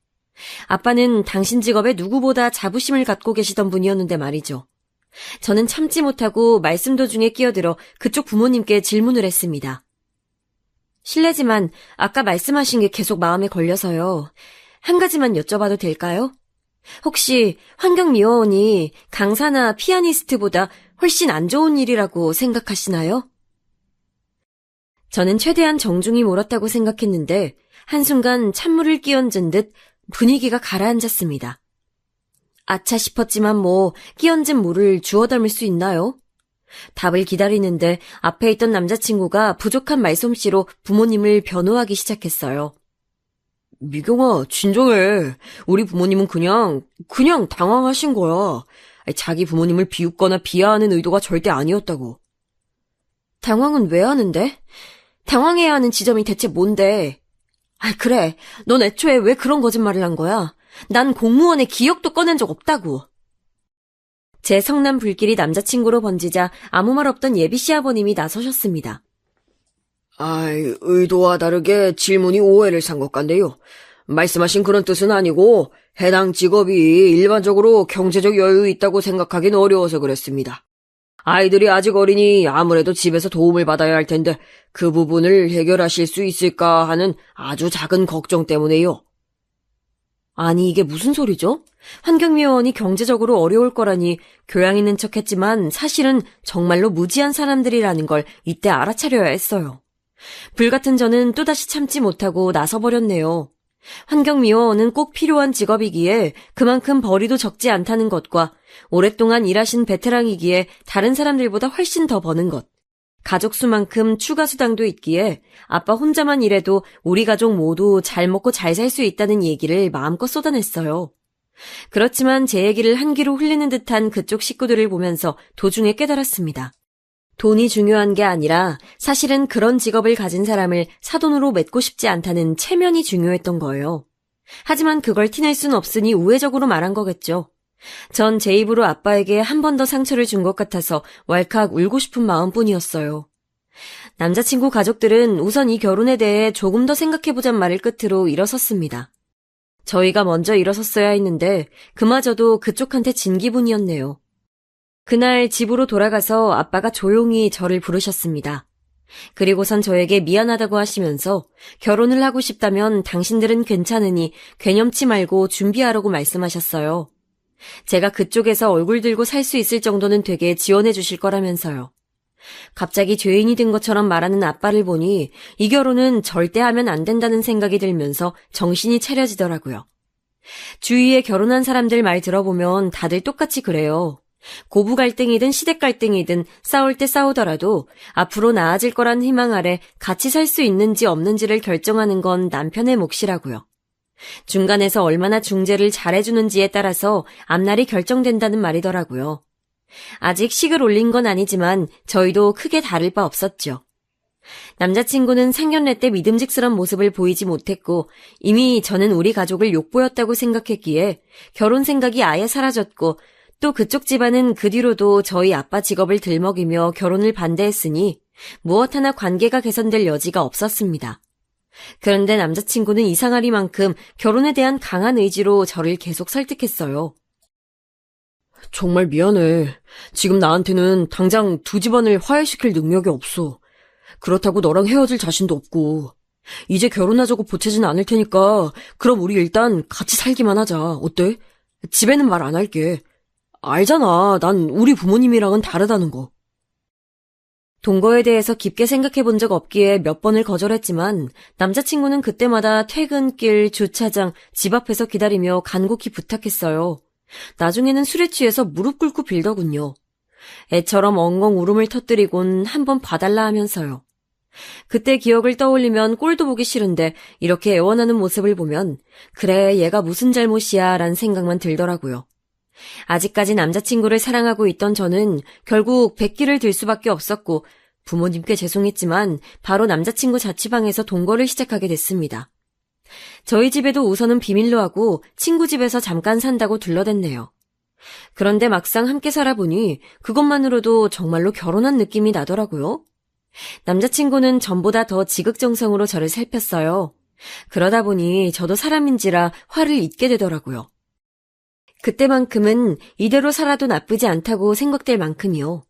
아빠는 당신 직업에 누구보다 자부심을 갖고 계시던 분이었는데 말이죠. 저는 참지 못하고 말씀 도중에 끼어들어 그쪽 부모님께 질문을 했습니다. 실례지만 아까 말씀하신 게 계속 마음에 걸려서요. 한 가지만 여쭤봐도 될까요? 혹시 환경미화원이 강사나 피아니스트보다 훨씬 안 좋은 일이라고 생각하시나요? 저는 최대한 정중히 물었다고 생각했는데 한순간 찬물을 끼얹은 듯 분위기가 가라앉았습니다. 아차 싶었지만 끼얹은 물을 주워 담을 수 있나요? 답을 기다리는데 앞에 있던 남자친구가 부족한 말솜씨로 부모님을 변호하기 시작했어요. 미경아, 진정해. 우리 부모님은 그냥 당황하신 거야. 자기 부모님을 비웃거나 비하하는 의도가 절대 아니었다고. 당황은 왜 하는데? 당황해야 하는 지점이 대체 뭔데? 그래. 넌 애초에 왜 그런 거짓말을 한 거야? 난 공무원의 기억도 꺼낸 적 없다고. 제 성남 불길이 남자친구로 번지자 아무 말 없던 예비 시아버님이 나서셨습니다. 의도와 다르게 질문이 오해를 산 것 같네요. 말씀하신 그런 뜻은 아니고 해당 직업이 일반적으로 경제적 여유 있다고 생각하긴 어려워서 그랬습니다. 아이들이 아직 어리니 아무래도 집에서 도움을 받아야 할 텐데 그 부분을 해결하실 수 있을까 하는 아주 작은 걱정 때문에요. 아니, 이게 무슨 소리죠? 환경미화원이 경제적으로 어려울 거라니 교양 있는 척했지만 사실은 정말로 무지한 사람들이라는 걸 이때 알아차려야 했어요. 불같은 저는 또다시 참지 못하고 나서버렸네요. 환경미화원은 꼭 필요한 직업이기에 그만큼 벌이도 적지 않다는 것과 오랫동안 일하신 베테랑이기에 다른 사람들보다 훨씬 더 버는 것, 가족 수만큼 추가 수당도 있기에 아빠 혼자만 일해도 우리 가족 모두 잘 먹고 잘 살 수 있다는 얘기를 마음껏 쏟아냈어요. 그렇지만 제 얘기를 한 귀로 흘리는 듯한 그쪽 식구들을 보면서 도중에 깨달았습니다. 돈이 중요한 게 아니라 사실은 그런 직업을 가진 사람을 사돈으로 맺고 싶지 않다는 체면이 중요했던 거예요. 하지만 그걸 티낼 순 없으니 우회적으로 말한 거겠죠. 전 제 입으로 아빠에게 한 번 더 상처를 준 것 같아서 왈칵 울고 싶은 마음뿐이었어요. 남자친구 가족들은 우선 이 결혼에 대해 조금 더 생각해보잔 말을 끝으로 일어섰습니다. 저희가 먼저 일어섰어야 했는데 그마저도 그쪽한테 진 기분이었네요. 그날 집으로 돌아가서 아빠가 조용히 저를 부르셨습니다. 그리고선 저에게 미안하다고 하시면서 결혼을 하고 싶다면 당신들은 괜찮으니 괴념치 말고 준비하라고 말씀하셨어요. 제가 그쪽에서 얼굴 들고 살 수 있을 정도는 되게 지원해 주실 거라면서요. 갑자기 죄인이 된 것처럼 말하는 아빠를 보니 이 결혼은 절대 하면 안 된다는 생각이 들면서 정신이 차려지더라고요. 주위에 결혼한 사람들 말 들어보면 다들 똑같이 그래요. 고부 갈등이든 시댁 갈등이든 싸울 때 싸우더라도 앞으로 나아질 거란 희망 아래 같이 살 수 있는지 없는지를 결정하는 건 남편의 몫이라고요. 중간에서 얼마나 중재를 잘해주는지에 따라서 앞날이 결정된다는 말이더라고요. 아직 식을 올린 건 아니지만 저희도 크게 다를 바 없었죠. 남자친구는 상견례 때 믿음직스런 모습을 보이지 못했고 이미 저는 우리 가족을 욕보였다고 생각했기에 결혼 생각이 아예 사라졌고 또 그쪽 집안은 그 뒤로도 저희 아빠 직업을 들먹이며 결혼을 반대했으니 무엇 하나 관계가 개선될 여지가 없었습니다. 그런데 남자친구는 이상하리만큼 결혼에 대한 강한 의지로 저를 계속 설득했어요. 정말 미안해. 지금 나한테는 당장 두 집안을 화해시킬 능력이 없어. 그렇다고 너랑 헤어질 자신도 없고. 이제 결혼하자고 보채진 않을 테니까 그럼 우리 일단 같이 살기만 하자. 어때? 집에는 말 안 할게. 알잖아. 난 우리 부모님이랑은 다르다는 거. 동거에 대해서 깊게 생각해 본 적 없기에 몇 번을 거절했지만 남자친구는 그때마다 퇴근길, 주차장, 집 앞에서 기다리며 간곡히 부탁했어요. 나중에는 술에 취해서 무릎 꿇고 빌더군요. 애처럼 엉엉 울음을 터뜨리곤 한번 봐달라 하면서요. 그때 기억을 떠올리면 꼴도 보기 싫은데 이렇게 애원하는 모습을 보면 그래 얘가 무슨 잘못이야 라는 생각만 들더라고요. 아직까지 남자친구를 사랑하고 있던 저는 결국 백기를 들 수밖에 없었고 부모님께 죄송했지만 바로 남자친구 자취방에서 동거를 시작하게 됐습니다. 저희 집에도 우선은 비밀로 하고 친구 집에서 잠깐 산다고 둘러댔네요. 그런데 막상 함께 살아보니 그것만으로도 정말로 결혼한 느낌이 나더라고요. 남자친구는 전보다 더 지극정성으로 저를 살폈어요. 그러다 보니 저도 사람인지라 화를 잇게 되더라고요. 그때만큼은 이대로 살아도 나쁘지 않다고 생각될 만큼이요.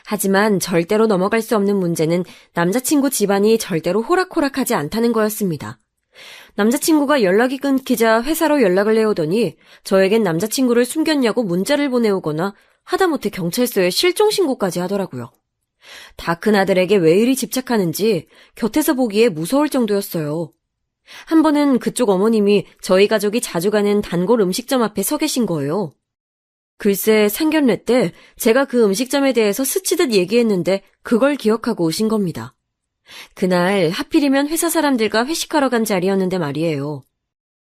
하지만 절대로 넘어갈 수 없는 문제는 남자친구 집안이 절대로 호락호락하지 않다는 거였습니다. 남자친구가 연락이 끊기자 회사로 연락을 해오더니 저에겐 남자친구를 숨겼냐고 문자를 보내오거나 하다못해 경찰서에 실종신고까지 하더라고요. 다 큰 아들에게 왜 이리 집착하는지 곁에서 보기에 무서울 정도였어요. 한 번은 그쪽 어머님이 저희 가족이 자주 가는 단골 음식점 앞에 서 계신 거예요. 글쎄 상견례 때 제가 그 음식점에 대해서 스치듯 얘기했는데 그걸 기억하고 오신 겁니다. 그날 하필이면 회사 사람들과 회식하러 간 자리였는데 말이에요.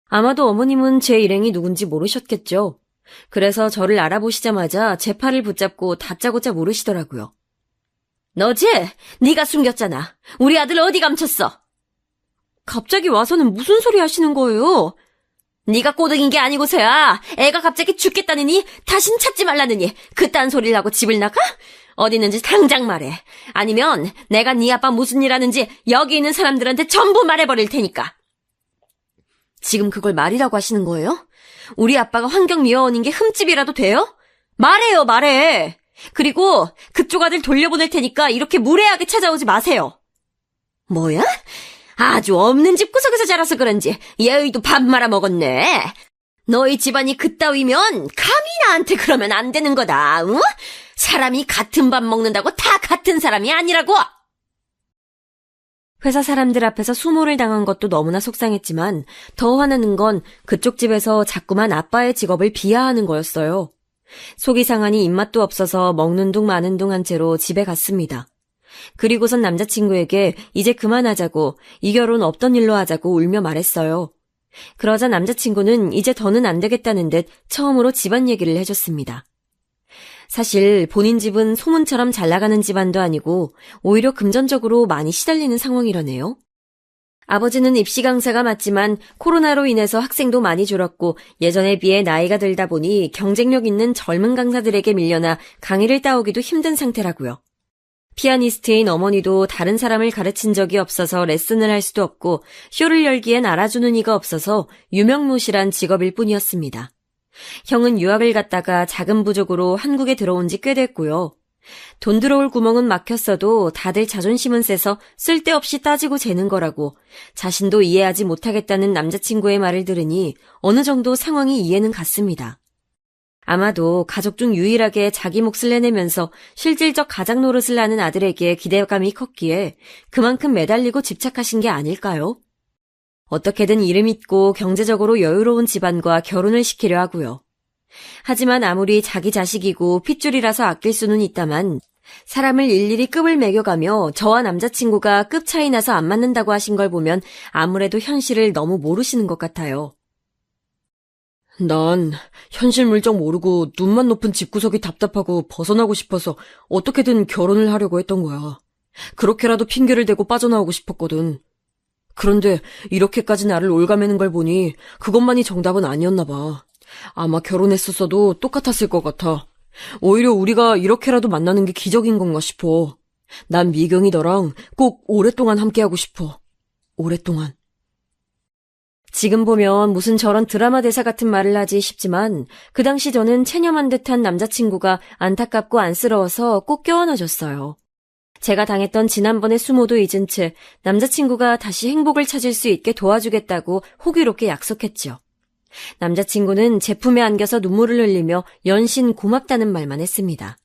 아마도 어머님은 제 일행이 누군지 모르셨겠죠. 그래서 저를 알아보시자마자 제 팔을 붙잡고 다짜고짜 물으시더라고요. 너지? 네가 숨겼잖아. 우리 아들 어디 감췄어? 갑자기 와서는 무슨 소리 하시는 거예요? 네가 꼬등인 게 아니고서야 애가 갑자기 죽겠다느니 다신 찾지 말라느니 그딴 소리를 하고 집을 나가? 어디 있는지 당장 말해. 아니면 내가 네 아빠 무슨 일 하는지 여기 있는 사람들한테 전부 말해버릴 테니까. 지금 그걸 말이라고 하시는 거예요? 우리 아빠가 환경미화원인 게 흠집이라도 돼요? 말해요, 말해. 그리고 그쪽 아들 돌려보낼 테니까 이렇게 무례하게 찾아오지 마세요. 뭐야? 아주 없는 집 구석에서 자라서 그런지 예의도 밥 말아 먹었네. 너희 집안이 그따위면 감히 나한테 그러면 안 되는 거다. 응? 사람이 같은 밥 먹는다고 다 같은 사람이 아니라고. 회사 사람들 앞에서 수모를 당한 것도 너무나 속상했지만 더 화나는 건 그쪽 집에서 자꾸만 아빠의 직업을 비하하는 거였어요. 속이 상하니 입맛도 없어서 먹는 둥 마는 둥 한 채로 집에 갔습니다. 그리고선 남자친구에게 이제 그만하자고, 이 결혼 없던 일로 하자고 울며 말했어요. 그러자 남자친구는 이제 더는 안 되겠다는 듯 처음으로 집안 얘기를 해줬습니다. 사실 본인 집은 소문처럼 잘 나가는 집안도 아니고 오히려 금전적으로 많이 시달리는 상황이라네요. 아버지는 입시 강사가 맞지만 코로나로 인해서 학생도 많이 줄었고 예전에 비해 나이가 들다 보니 경쟁력 있는 젊은 강사들에게 밀려나 강의를 따오기도 힘든 상태라고요. 피아니스트인 어머니도 다른 사람을 가르친 적이 없어서 레슨을 할 수도 없고 쇼를 열기엔 알아주는 이가 없어서 유명무실한 직업일 뿐이었습니다. 형은 유학을 갔다가 자금 부족으로 한국에 들어온 지 꽤 됐고요. 돈 들어올 구멍은 막혔어도 다들 자존심은 세서 쓸데없이 따지고 재는 거라고 자신도 이해하지 못하겠다는 남자친구의 말을 들으니 어느 정도 상황이 이해는 갔습니다. 아마도 가족 중 유일하게 자기 몫을 내내면서 실질적 가장 노릇을 하는 아들에게 기대감이 컸기에 그만큼 매달리고 집착하신 게 아닐까요? 어떻게든 이름 있고 경제적으로 여유로운 집안과 결혼을 시키려 하고요. 하지만 아무리 자기 자식이고 핏줄이라서 아낄 수는 있다만 사람을 일일이 급을 매겨가며 저와 남자친구가 급 차이 나서 안 맞는다고 하신 걸 보면 아무래도 현실을 너무 모르시는 것 같아요. 난 현실 물정 모르고 눈만 높은 집구석이 답답하고 벗어나고 싶어서 어떻게든 결혼을 하려고 했던 거야. 그렇게라도 핑계를 대고 빠져나오고 싶었거든. 그런데 이렇게까지 나를 올가매는 걸 보니 그것만이 정답은 아니었나 봐. 아마 결혼했었어도 똑같았을 것 같아. 오히려 우리가 이렇게라도 만나는 게 기적인 건가 싶어. 난 미경이 너랑 꼭 오랫동안 함께하고 싶어. 오랫동안. 지금 보면 무슨 저런 드라마 대사 같은 말을 하지 싶지만 그 당시 저는 체념한 듯한 남자친구가 안타깝고 안쓰러워서 꼭 껴안아줬어요. 제가 당했던 지난번의 수모도 잊은 채 남자친구가 다시 행복을 찾을 수 있게 도와주겠다고 호기롭게 약속했죠. 남자친구는 제 품에 안겨서 눈물을 흘리며 연신 고맙다는 말만 했습니다.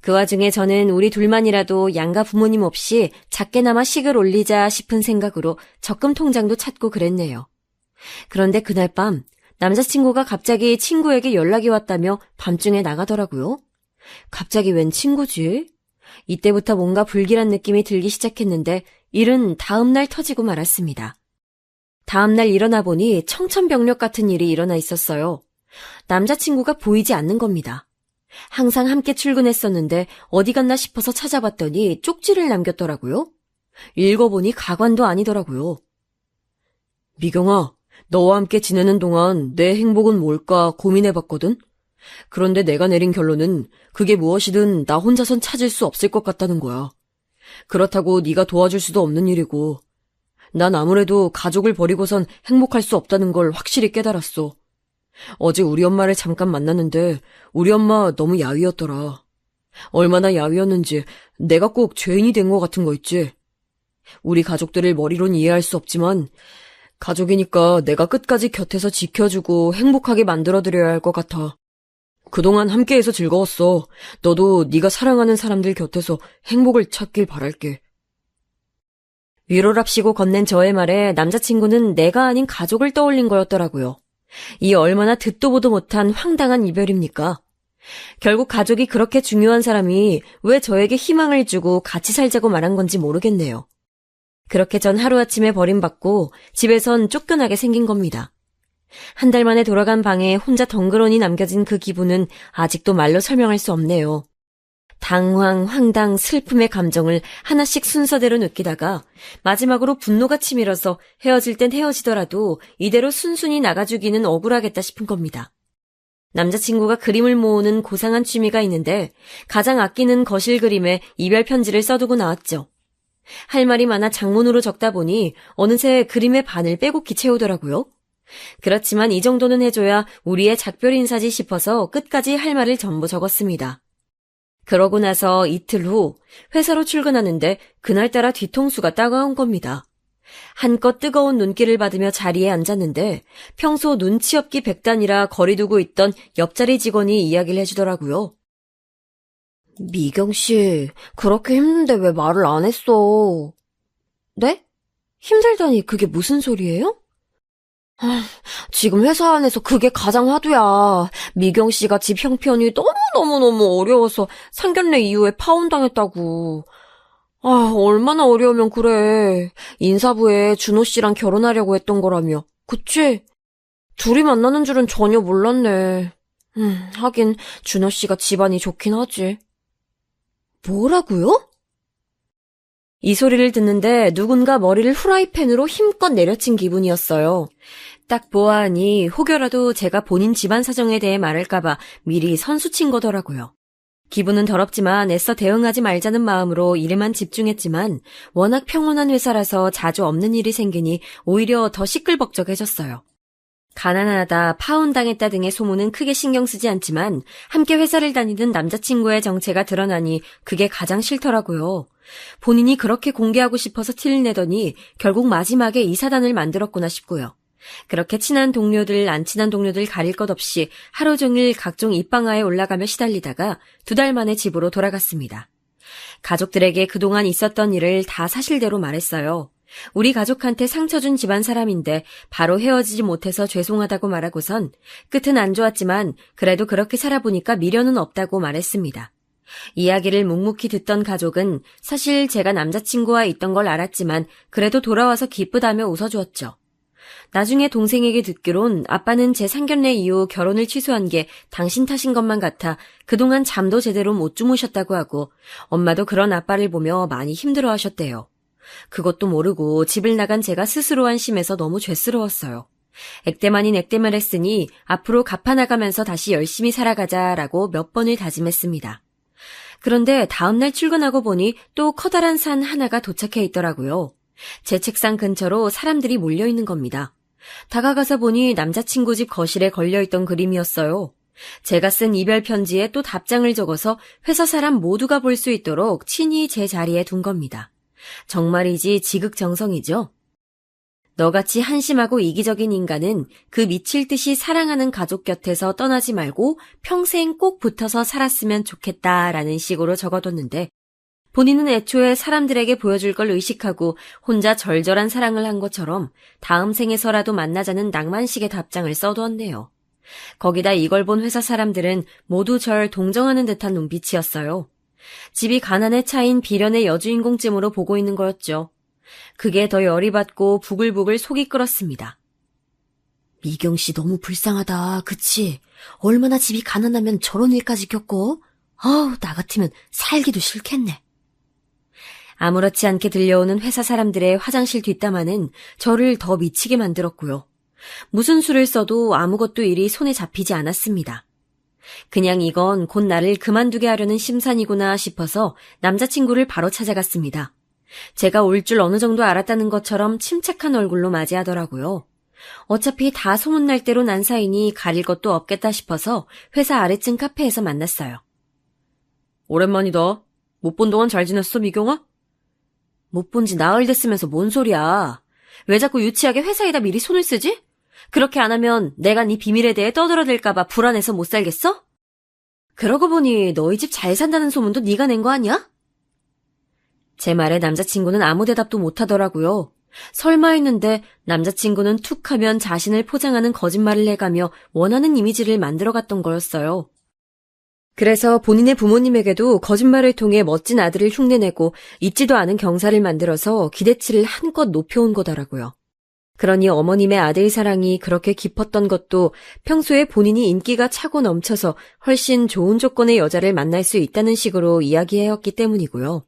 그 와중에 저는 우리 둘만이라도 양가 부모님 없이 작게나마 식을 올리자 싶은 생각으로 적금 통장도 찾고 그랬네요. 그런데 그날 밤 남자친구가 갑자기 친구에게 연락이 왔다며 밤중에 나가더라고요. 갑자기 웬 친구지? 이때부터 뭔가 불길한 느낌이 들기 시작했는데 일은 다음날 터지고 말았습니다. 다음날 일어나 보니 청천벽력 같은 일이 일어나 있었어요. 남자친구가 보이지 않는 겁니다. 항상 함께 출근했었는데 어디 갔나 싶어서 찾아봤더니 쪽지를 남겼더라고요. 읽어보니 가관도 아니더라고요. 미경아, 너와 함께 지내는 동안 내 행복은 뭘까 고민해봤거든? 그런데 내가 내린 결론은 그게 무엇이든 나 혼자선 찾을 수 없을 것 같다는 거야. 그렇다고 네가 도와줄 수도 없는 일이고 난 아무래도 가족을 버리고선 행복할 수 없다는 걸 확실히 깨달았어. 어제 우리 엄마를 잠깐 만났는데 우리 엄마 너무 야위였더라. 얼마나 야위였는지 내가 꼭 죄인이 된 것 같은 거 있지. 우리 가족들을 머리론 이해할 수 없지만 가족이니까 내가 끝까지 곁에서 지켜주고 행복하게 만들어드려야 할 것 같아. 그동안 함께해서 즐거웠어. 너도 네가 사랑하는 사람들 곁에서 행복을 찾길 바랄게. 위로랍시고 건넨 저의 말에 남자친구는 내가 아닌 가족을 떠올린 거였더라고요. 이 얼마나 듣도 보도 못한 황당한 이별입니까? 결국 가족이 그렇게 중요한 사람이 왜 저에게 희망을 주고 같이 살자고 말한 건지 모르겠네요. 그렇게 전 하루아침에 버림받고 집에선 쫓겨나게 생긴 겁니다. 한 달 만에 돌아간 방에 혼자 덩그러니 남겨진 그 기분은 아직도 말로 설명할 수 없네요. 당황, 황당, 슬픔의 감정을 하나씩 순서대로 느끼다가 마지막으로 분노가 치밀어서 헤어질 땐 헤어지더라도 이대로 순순히 나가주기는 억울하겠다 싶은 겁니다. 남자친구가 그림을 모으는 고상한 취미가 있는데 가장 아끼는 거실 그림에 이별 편지를 써두고 나왔죠. 할 말이 많아 장문으로 적다 보니 어느새 그림의 반을 빼곡히 채우더라고요. 그렇지만 이 정도는 해줘야 우리의 작별 인사지 싶어서 끝까지 할 말을 전부 적었습니다. 그러고 나서 이틀 후 회사로 출근하는데 그날따라 뒤통수가 따가운 겁니다. 한껏 뜨거운 눈길을 받으며 자리에 앉았는데 평소 눈치 없기 백단이라 거리두고 있던 옆자리 직원이 이야기를 해주더라고요. 미경 씨, 그렇게 힘든데 왜 말을 안 했어? 네? 힘들다니 그게 무슨 소리예요? 지금 회사 안에서 그게 가장 화두야. 미경 씨가 집 형편이 너무너무너무 어려워서 상견례 이후에 파혼당했다고. 얼마나 어려우면 그래. 인사부에 준호 씨랑 결혼하려고 했던 거라며. 그치? 둘이 만나는 줄은 전혀 몰랐네. 하긴 준호 씨가 집안이 좋긴 하지. 뭐라고요? 이 소리를 듣는데 누군가 머리를 후라이팬으로 힘껏 내려친 기분이었어요. 딱 보아하니 혹여라도 제가 본인 집안 사정에 대해 말할까봐 미리 선수친 거더라고요. 기분은 더럽지만 애써 대응하지 말자는 마음으로 일에만 집중했지만 워낙 평온한 회사라서 자주 없는 일이 생기니 오히려 더 시끌벅적해졌어요. 가난하다, 파혼당했다 등의 소문은 크게 신경 쓰지 않지만 함께 회사를 다니던 남자친구의 정체가 드러나니 그게 가장 싫더라고요. 본인이 그렇게 공개하고 싶어서 티를 내더니 결국 마지막에 이 사단을 만들었구나 싶고요. 그렇게 친한 동료들, 안 친한 동료들 가릴 것 없이 하루 종일 각종 입방아에 올라가며 시달리다가 2달 만에 집으로 돌아갔습니다. 가족들에게 그동안 있었던 일을 다 사실대로 말했어요. 우리 가족한테 상처 준 집안 사람인데 바로 헤어지지 못해서 죄송하다고 말하고선 끝은 안 좋았지만 그래도 그렇게 살아보니까 미련은 없다고 말했습니다. 이야기를 묵묵히 듣던 가족은 사실 제가 남자친구와 있던 걸 알았지만 그래도 돌아와서 기쁘다며 웃어주었죠. 나중에 동생에게 듣기론 아빠는 제 상견례 이후 결혼을 취소한 게 당신 탓인 것만 같아 그동안 잠도 제대로 못 주무셨다고 하고 엄마도 그런 아빠를 보며 많이 힘들어하셨대요. 그것도 모르고 집을 나간 제가 스스로 한심해서 너무 죄스러웠어요. 액땜 아닌 액땜을 했으니 앞으로 갚아나가면서 다시 열심히 살아가자라고 몇 번을 다짐했습니다. 그런데 다음날 출근하고 보니 또 커다란 산 하나가 도착해 있더라고요. 제 책상 근처로 사람들이 몰려있는 겁니다. 다가가서 보니 남자친구 집 거실에 걸려있던 그림이었어요. 제가 쓴 이별 편지에 또 답장을 적어서 회사 사람 모두가 볼 수 있도록 친히 제 자리에 둔 겁니다. 정말이지 지극정성이죠. 너같이 한심하고 이기적인 인간은 그 미칠 듯이 사랑하는 가족 곁에서 떠나지 말고 평생 꼭 붙어서 살았으면 좋겠다라는 식으로 적어뒀는데 본인은 애초에 사람들에게 보여줄 걸 의식하고 혼자 절절한 사랑을 한 것처럼 다음 생에서라도 만나자는 낭만식의 답장을 써두었네요. 거기다 이걸 본 회사 사람들은 모두 절 동정하는 듯한 눈빛이었어요. 집이 가난에 차인 비련의 여주인공쯤으로 보고 있는 거였죠. 그게 더 열이 받고 부글부글 속이 끓었습니다. 미경 씨 너무 불쌍하다. 그치? 얼마나 집이 가난하면 저런 일까지 겪고? 나 같으면 살기도 싫겠네. 아무렇지 않게 들려오는 회사 사람들의 화장실 뒷담화는 저를 더 미치게 만들었고요. 무슨 수를 써도 아무것도 일이 손에 잡히지 않았습니다. 그냥 이건 곧 나를 그만두게 하려는 심산이구나 싶어서 남자친구를 바로 찾아갔습니다. 제가 올 줄 어느 정도 알았다는 것처럼 침착한 얼굴로 맞이하더라고요. 어차피 다 소문날 대로 난 사이니 가릴 것도 없겠다 싶어서 회사 아래층 카페에서 만났어요. 오랜만이다. 못 본 동안 잘 지냈어, 미경아? 못 본 지 나흘 됐으면서 뭔 소리야. 왜 자꾸 유치하게 회사에다 미리 손을 쓰지? 그렇게 안 하면 내가 네 비밀에 대해 떠들어댈까봐 불안해서 못 살겠어? 그러고 보니 너희 집 잘 산다는 소문도 네가 낸 거 아니야? 제 말에 남자친구는 아무 대답도 못하더라고요. 설마 했는데 남자친구는 툭 하면 자신을 포장하는 거짓말을 해가며 원하는 이미지를 만들어갔던 거였어요. 그래서 본인의 부모님에게도 거짓말을 통해 멋진 아들을 흉내내고 있지도 않은 경사를 만들어서 기대치를 한껏 높여온 거더라고요. 그러니 어머님의 아들 사랑이 그렇게 깊었던 것도 평소에 본인이 인기가 차고 넘쳐서 훨씬 좋은 조건의 여자를 만날 수 있다는 식으로 이야기해왔기 때문이고요.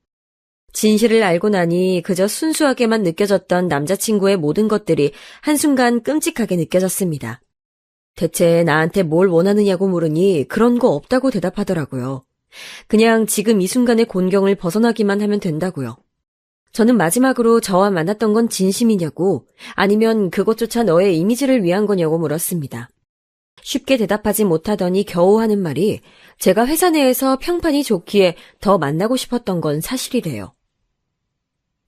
진실을 알고 나니 그저 순수하게만 느껴졌던 남자친구의 모든 것들이 한순간 끔찍하게 느껴졌습니다. 대체 나한테 뭘 원하느냐고 물으니 그런 거 없다고 대답하더라고요. 그냥 지금 이 순간의 곤경을 벗어나기만 하면 된다고요. 저는 마지막으로 저와 만났던 건 진심이냐고 아니면 그것조차 너의 이미지를 위한 거냐고 물었습니다. 쉽게 대답하지 못하더니 겨우 하는 말이 제가 회사 내에서 평판이 좋기에 더 만나고 싶었던 건 사실이래요.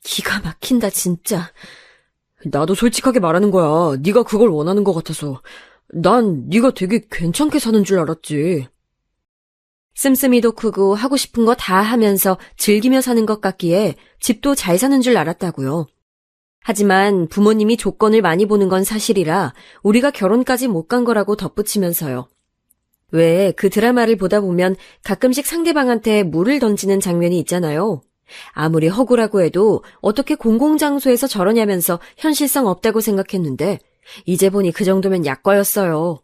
기가 막힌다 진짜. 나도 솔직하게 말하는 거야. 네가 그걸 원하는 것 같아서. 난 네가 되게 괜찮게 사는 줄 알았지. 씀씀이도 크고 하고 싶은 거 다 하면서 즐기며 사는 것 같기에 집도 잘 사는 줄 알았다고요. 하지만 부모님이 조건을 많이 보는 건 사실이라 우리가 결혼까지 못 간 거라고 덧붙이면서요. 왜 그 드라마를 보다 보면 가끔씩 상대방한테 물을 던지는 장면이 있잖아요. 아무리 허구라고 해도 어떻게 공공장소에서 저러냐면서 현실성 없다고 생각했는데 이제 보니 그 정도면 약과였어요.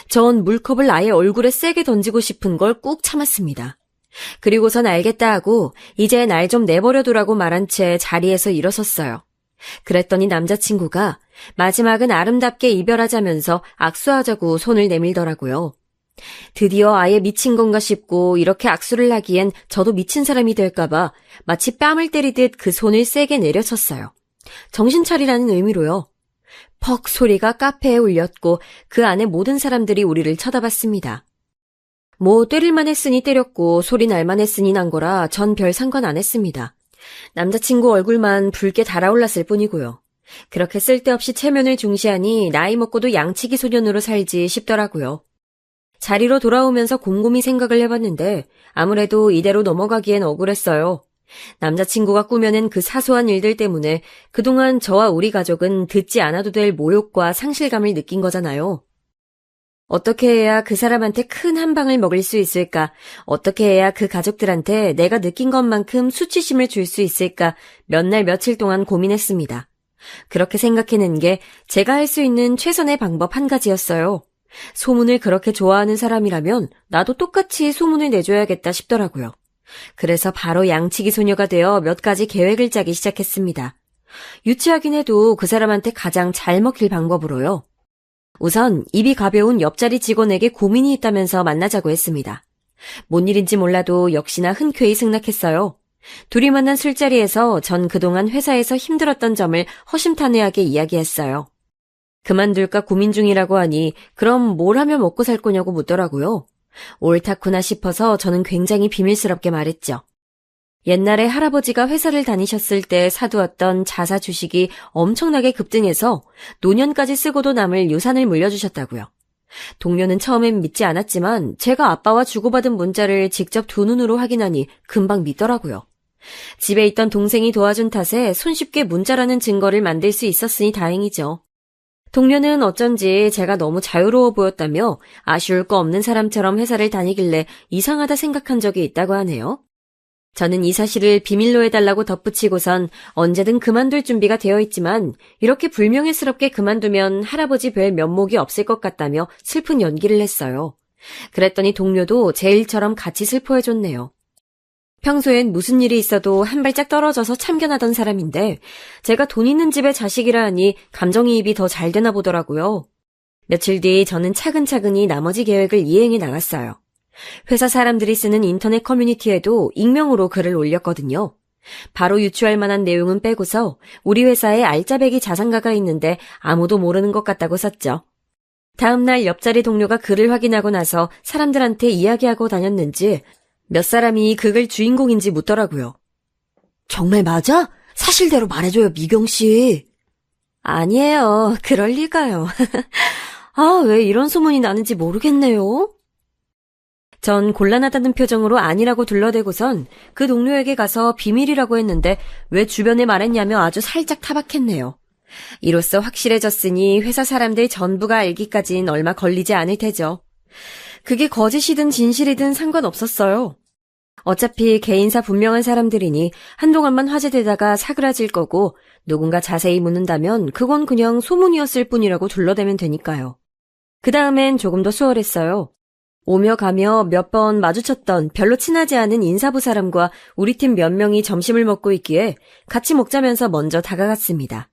전 물컵을 아예 얼굴에 세게 던지고 싶은 걸 꾹 참았습니다. 그리고선 알겠다 하고 이제 날 좀 내버려두라고 말한 채 자리에서 일어섰어요. 그랬더니 남자친구가 마지막은 아름답게 이별하자면서 악수하자고 손을 내밀더라고요. 드디어 아예 미친 건가 싶고 이렇게 악수를 하기엔 저도 미친 사람이 될까봐 마치 뺨을 때리듯 그 손을 세게 내려쳤어요. 정신 차리라는 의미로요. 퍽 소리가 카페에 울렸고 그 안에 모든 사람들이 우리를 쳐다봤습니다. 뭐 때릴만 했으니 때렸고 소리 날만 했으니 난 거라 전 별 상관 안 했습니다. 남자친구 얼굴만 붉게 달아올랐을 뿐이고요. 그렇게 쓸데없이 체면을 중시하니 나이 먹고도 양치기 소년으로 살지 싶더라고요. 자리로 돌아오면서 곰곰이 생각을 해봤는데 아무래도 이대로 넘어가기엔 억울했어요. 남자친구가 꾸며낸 그 사소한 일들 때문에 그동안 저와 우리 가족은 듣지 않아도 될 모욕과 상실감을 느낀 거잖아요. 어떻게 해야 그 사람한테 큰 한 방을 먹일 수 있을까? 어떻게 해야 그 가족들한테 내가 느낀 것만큼 수치심을 줄 수 있을까? 몇 날 며칠 동안 고민했습니다. 그렇게 생각해낸 게 제가 할 수 있는 최선의 방법 한 가지였어요. 소문을 그렇게 좋아하는 사람이라면 나도 똑같이 소문을 내줘야겠다 싶더라고요. 그래서 바로 양치기 소녀가 되어 몇 가지 계획을 짜기 시작했습니다. 유치하긴 해도 그 사람한테 가장 잘 먹힐 방법으로요. 우선 입이 가벼운 옆자리 직원에게 고민이 있다면서 만나자고 했습니다. 뭔 일인지 몰라도 역시나 흔쾌히 승낙했어요. 둘이 만난 술자리에서 전 그동안 회사에서 힘들었던 점을 허심탄회하게 이야기했어요. 그만둘까 고민 중이라고 하니 그럼 뭘 하면 먹고 살 거냐고 묻더라고요. 옳다구나 싶어서 저는 굉장히 비밀스럽게 말했죠. 옛날에 할아버지가 회사를 다니셨을 때 사두었던 자사 주식이 엄청나게 급등해서 노년까지 쓰고도 남을 유산을 물려주셨다고요. 동료는 처음엔 믿지 않았지만 제가 아빠와 주고받은 문자를 직접 두 눈으로 확인하니 금방 믿더라고요. 집에 있던 동생이 도와준 탓에 손쉽게 문자라는 증거를 만들 수 있었으니 다행이죠. 동료는 어쩐지 제가 너무 자유로워 보였다며 아쉬울 거 없는 사람처럼 회사를 다니길래 이상하다 생각한 적이 있다고 하네요. 저는 이 사실을 비밀로 해달라고 덧붙이고선 언제든 그만둘 준비가 되어 있지만 이렇게 불명예스럽게 그만두면 할아버지 뵐 면목이 없을 것 같다며 슬픈 연기를 했어요. 그랬더니 동료도 제 일처럼 같이 슬퍼해줬네요. 평소엔 무슨 일이 있어도 한 발짝 떨어져서 참견하던 사람인데 제가 돈 있는 집의 자식이라 하니 감정이입이 더 잘 되나 보더라고요. 며칠 뒤 저는 차근차근히 나머지 계획을 이행해 나갔어요. 회사 사람들이 쓰는 인터넷 커뮤니티에도 익명으로 글을 올렸거든요. 바로 유추할 만한 내용은 빼고서 우리 회사에 알짜배기 자산가가 있는데 아무도 모르는 것 같다고 썼죠. 다음날 옆자리 동료가 글을 확인하고 나서 사람들한테 이야기하고 다녔는지 몇 사람이 그 글 주인공인지 묻더라고요. 정말 맞아? 사실대로 말해줘요, 미경씨. 아니에요. 그럴 리가요. 아, 왜 이런 소문이 나는지 모르겠네요. 전 곤란하다는 표정으로 아니라고 둘러대고선 그 동료에게 가서 비밀이라고 했는데 왜 주변에 말했냐며 아주 살짝 타박했네요. 이로써 확실해졌으니 회사 사람들 전부가 알기까진 얼마 걸리지 않을 테죠. 그게 거짓이든 진실이든 상관없었어요. 어차피 개인사 분명한 사람들이니 한동안만 화제되다가 사그라질 거고 누군가 자세히 묻는다면 그건 그냥 소문이었을 뿐이라고 둘러대면 되니까요. 그 다음엔 조금 더 수월했어요. 오며 가며 몇 번 마주쳤던 별로 친하지 않은 인사부 사람과 우리 팀 몇 명이 점심을 먹고 있기에 같이 먹자면서 먼저 다가갔습니다.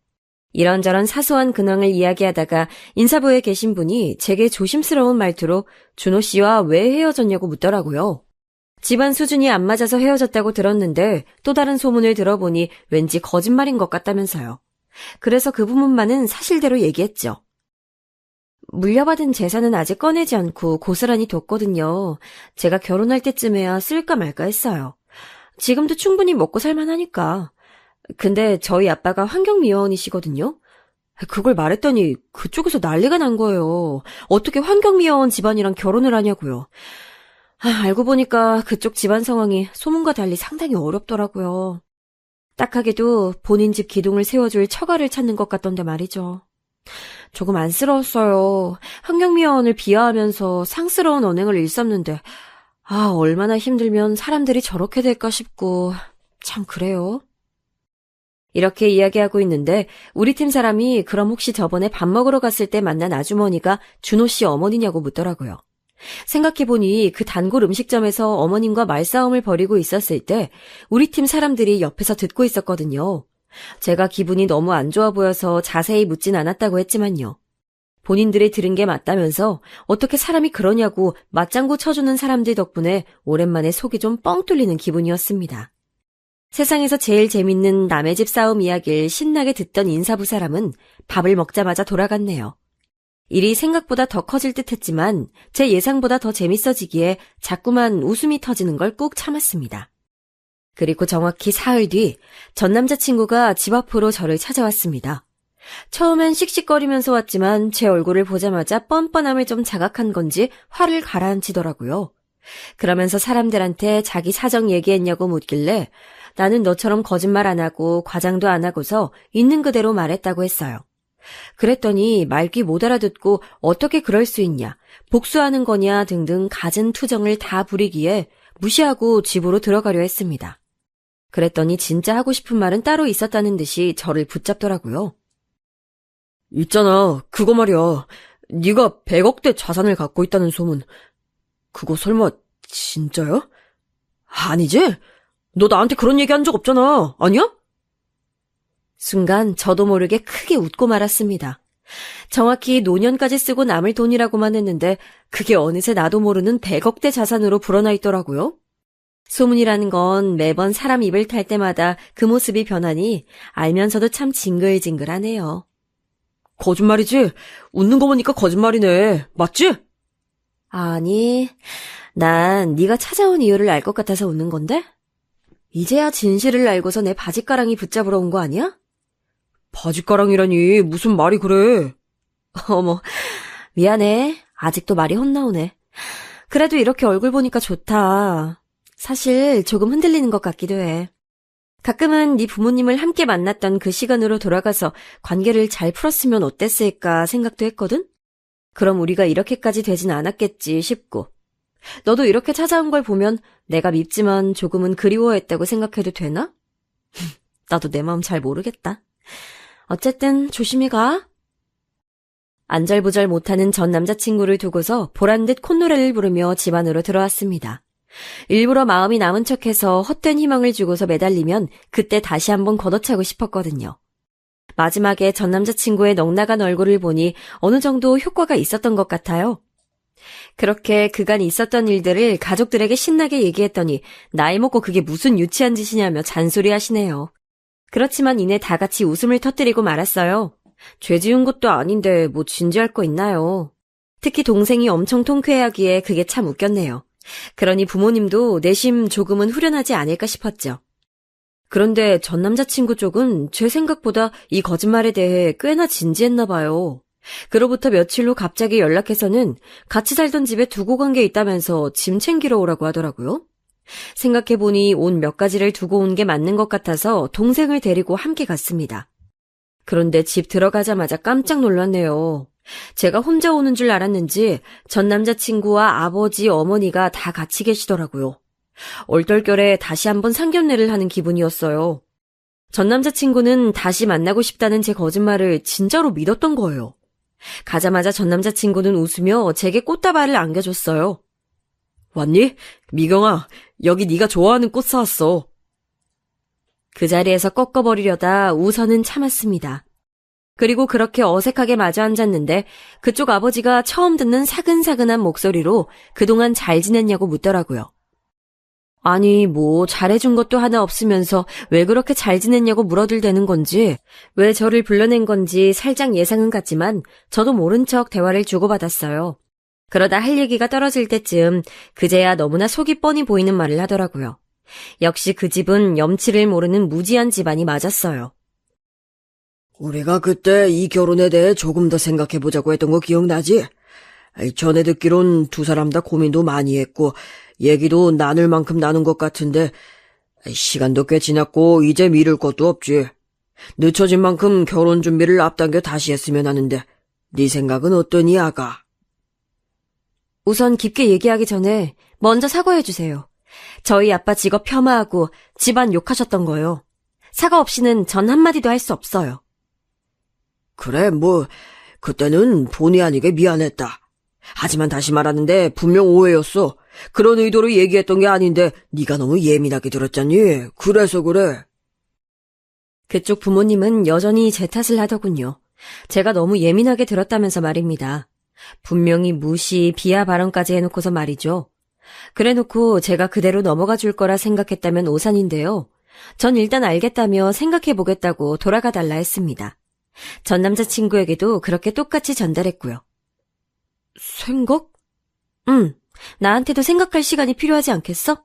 이런저런 사소한 근황을 이야기하다가 인사부에 계신 분이 제게 조심스러운 말투로 준호 씨와 왜 헤어졌냐고 묻더라고요. 집안 수준이 안 맞아서 헤어졌다고 들었는데 또 다른 소문을 들어보니 왠지 거짓말인 것 같다면서요. 그래서 그 부분만은 사실대로 얘기했죠. 물려받은 재산은 아직 꺼내지 않고 고스란히 뒀거든요. 제가 결혼할 때쯤에야 쓸까 말까 했어요. 지금도 충분히 먹고 살만하니까. 근데 저희 아빠가 환경미화원이시거든요. 그걸 말했더니 그쪽에서 난리가 난 거예요. 어떻게 환경미화원 집안이랑 결혼을 하냐고요. 알고 보니까 그쪽 집안 상황이 소문과 달리 상당히 어렵더라고요. 딱하게도 본인 집 기둥을 세워줄 처가를 찾는 것 같던데 말이죠. 조금 안쓰러웠어요. 환경미화원을 비하하면서 상스러운 언행을 일삼는데 얼마나 힘들면 사람들이 저렇게 될까 싶고 참 그래요. 이렇게 이야기하고 있는데 우리 팀 사람이 그럼 혹시 저번에 밥 먹으러 갔을 때 만난 아주머니가 준호 씨 어머니냐고 묻더라고요. 생각해보니 그 단골 음식점에서 어머님과 말싸움을 벌이고 있었을 때 우리 팀 사람들이 옆에서 듣고 있었거든요. 제가 기분이 너무 안 좋아 보여서 자세히 묻진 않았다고 했지만요. 본인들이 들은 게 맞다면서 어떻게 사람이 그러냐고 맞장구 쳐주는 사람들 덕분에 오랜만에 속이 좀 뻥 뚫리는 기분이었습니다. 세상에서 제일 재밌는 남의 집 싸움 이야기를 신나게 듣던 인사부 사람은 밥을 먹자마자 돌아갔네요. 일이 생각보다 더 커질 듯 했지만 제 예상보다 더 재밌어지기에 자꾸만 웃음이 터지는 걸 꾹 참았습니다. 그리고 정확히 사흘 뒤 전 남자친구가 집 앞으로 저를 찾아왔습니다. 처음엔 씩씩거리면서 왔지만 제 얼굴을 보자마자 뻔뻔함을 좀 자각한 건지 화를 가라앉히더라고요. 그러면서 사람들한테 자기 사정 얘기했냐고 묻길래 나는 너처럼 거짓말 안 하고 과장도 안 하고서 있는 그대로 말했다고 했어요. 그랬더니 말귀 못 알아듣고 어떻게 그럴 수 있냐, 복수하는 거냐 등등 갖은 투정을 다 부리기에 무시하고 집으로 들어가려 했습니다. 그랬더니 진짜 하고 싶은 말은 따로 있었다는 듯이 저를 붙잡더라고요. 있잖아, 그거 말이야. 네가 100억대 자산을 갖고 있다는 소문. 그거 설마 진짜야? 아니지? 너 나한테 그런 얘기 한 적 없잖아. 아니야? 순간 저도 모르게 크게 웃고 말았습니다. 정확히 노년까지 쓰고 남을 돈이라고만 했는데 그게 어느새 나도 모르는 100억대 자산으로 불어나 있더라고요. 소문이라는 건 매번 사람 입을 탈 때마다 그 모습이 변하니 알면서도 참 징글징글하네요. 거짓말이지? 웃는 거 보니까 거짓말이네. 맞지? 아니, 난 네가 찾아온 이유를 알 것 같아서 웃는 건데? 이제야 진실을 알고서 내 바짓가랑이 붙잡으러 온 거 아니야? 바짓가랑이라니 무슨 말이 그래. 어머, 미안해. 아직도 말이 헛나오네. 그래도 이렇게 얼굴 보니까 좋다. 사실 조금 흔들리는 것 같기도 해. 가끔은 네 부모님을 함께 만났던 그 시간으로 돌아가서 관계를 잘 풀었으면 어땠을까 생각도 했거든? 그럼 우리가 이렇게까지 되진 않았겠지 싶고. 너도 이렇게 찾아온 걸 보면 내가 밉지만 조금은 그리워했다고 생각해도 되나? 나도 내 마음 잘 모르겠다. 어쨌든 조심히 가. 안절부절 못하는 전 남자친구를 두고서 보란듯 콧노래를 부르며 집 안으로 들어왔습니다. 일부러 마음이 남은 척해서 헛된 희망을 주고서 매달리면 그때 다시 한번 걷어차고 싶었거든요. 마지막에 전 남자친구의 넉나간 얼굴을 보니 어느 정도 효과가 있었던 것 같아요. 그렇게 그간 있었던 일들을 가족들에게 신나게 얘기했더니 나이 먹고 그게 무슨 유치한 짓이냐며 잔소리하시네요. 그렇지만 이내 다 같이 웃음을 터뜨리고 말았어요. 죄 지은 것도 아닌데 뭐 진지할 거 있나요. 특히 동생이 엄청 통쾌해하기에 그게 참 웃겼네요. 그러니 부모님도 내심 조금은 후련하지 않을까 싶었죠. 그런데 전 남자친구 쪽은 제 생각보다 이 거짓말에 대해 꽤나 진지했나 봐요. 그로부터 며칠 후 갑자기 연락해서는 같이 살던 집에 두고 간 게 있다면서 짐 챙기러 오라고 하더라고요. 생각해보니 옷 몇 가지를 두고 온 게 맞는 것 같아서 동생을 데리고 함께 갔습니다. 그런데 집 들어가자마자 깜짝 놀랐네요. 제가 혼자 오는 줄 알았는지 전 남자친구와 아버지, 어머니가 다 같이 계시더라고요. 얼떨결에 다시 한번 상견례를 하는 기분이었어요. 전 남자친구는 다시 만나고 싶다는 제 거짓말을 진짜로 믿었던 거예요. 가자마자 전 남자친구는 웃으며 제게 꽃다발을 안겨줬어요. 왔니? 미경아, 여기 네가 좋아하는 꽃 사왔어. 그 자리에서 꺾어버리려다 우선은 참았습니다. 그리고 그렇게 어색하게 마주 앉았는데 그쪽 아버지가 처음 듣는 사근사근한 목소리로 그동안 잘 지냈냐고 묻더라고요. 아니, 뭐 잘해준 것도 하나 없으면서 왜 그렇게 잘 지냈냐고 물어들대는 건지, 왜 저를 불러낸 건지 살짝 예상은 갔지만 저도 모른 척 대화를 주고받았어요. 그러다 할 얘기가 떨어질 때쯤 그제야 너무나 속이 뻔히 보이는 말을 하더라고요. 역시 그 집은 염치를 모르는 무지한 집안이 맞았어요. 우리가 그때 이 결혼에 대해 조금 더 생각해보자고 했던 거 기억나지? 전에 듣기론 두 사람 다 고민도 많이 했고 얘기도 나눌 만큼 나눈 것 같은데 시간도 꽤 지났고 이제 미룰 것도 없지. 늦춰진 만큼 결혼 준비를 앞당겨 다시 했으면 하는데 네 생각은 어떠니, 아가? 우선 깊게 얘기하기 전에 먼저 사과해주세요. 저희 아빠 직업 폄하하고 집안 욕하셨던 거요. 사과 없이는 전 한마디도 할 수 없어요. 그래, 뭐 그때는 본의 아니게 미안했다. 하지만 다시 말하는데 분명 오해였어. 그런 의도로 얘기했던 게 아닌데 네가 너무 예민하게 들었잖니. 그래서 그래. 그쪽 부모님은 여전히 제 탓을 하더군요. 제가 너무 예민하게 들었다면서 말입니다. 분명히 무시, 비하 발언까지 해놓고서 말이죠. 그래놓고 제가 그대로 넘어가 줄 거라 생각했다면 오산인데요. 전 일단 알겠다며 생각해보겠다고 돌아가 달라 했습니다. 전 남자친구에게도 그렇게 똑같이 전달했고요. 생각? 나한테도 생각할 시간이 필요하지 않겠어?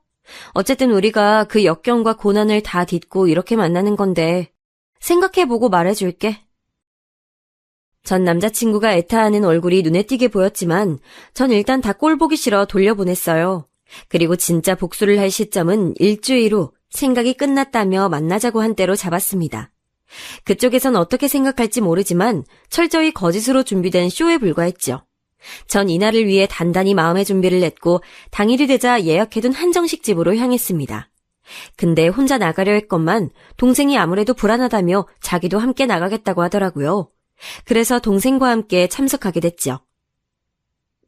어쨌든 우리가 그 역경과 고난을 다 딛고 이렇게 만나는 건데 생각해보고 말해줄게. 전 남자친구가 애타하는 얼굴이 눈에 띄게 보였지만 전 일단 다 꼴 보기 싫어 돌려보냈어요. 그리고 진짜 복수를 할 시점은 일주일 후 생각이 끝났다며 만나자고 한 때로 잡았습니다. 그쪽에선 어떻게 생각할지 모르지만 철저히 거짓으로 준비된 쇼에 불과했죠. 전 이날을 위해 단단히 마음의 준비를 했고 당일이 되자 예약해둔 한정식 집으로 향했습니다. 근데 혼자 나가려 했건만 동생이 아무래도 불안하다며 자기도 함께 나가겠다고 하더라고요. 그래서 동생과 함께 참석하게 됐죠.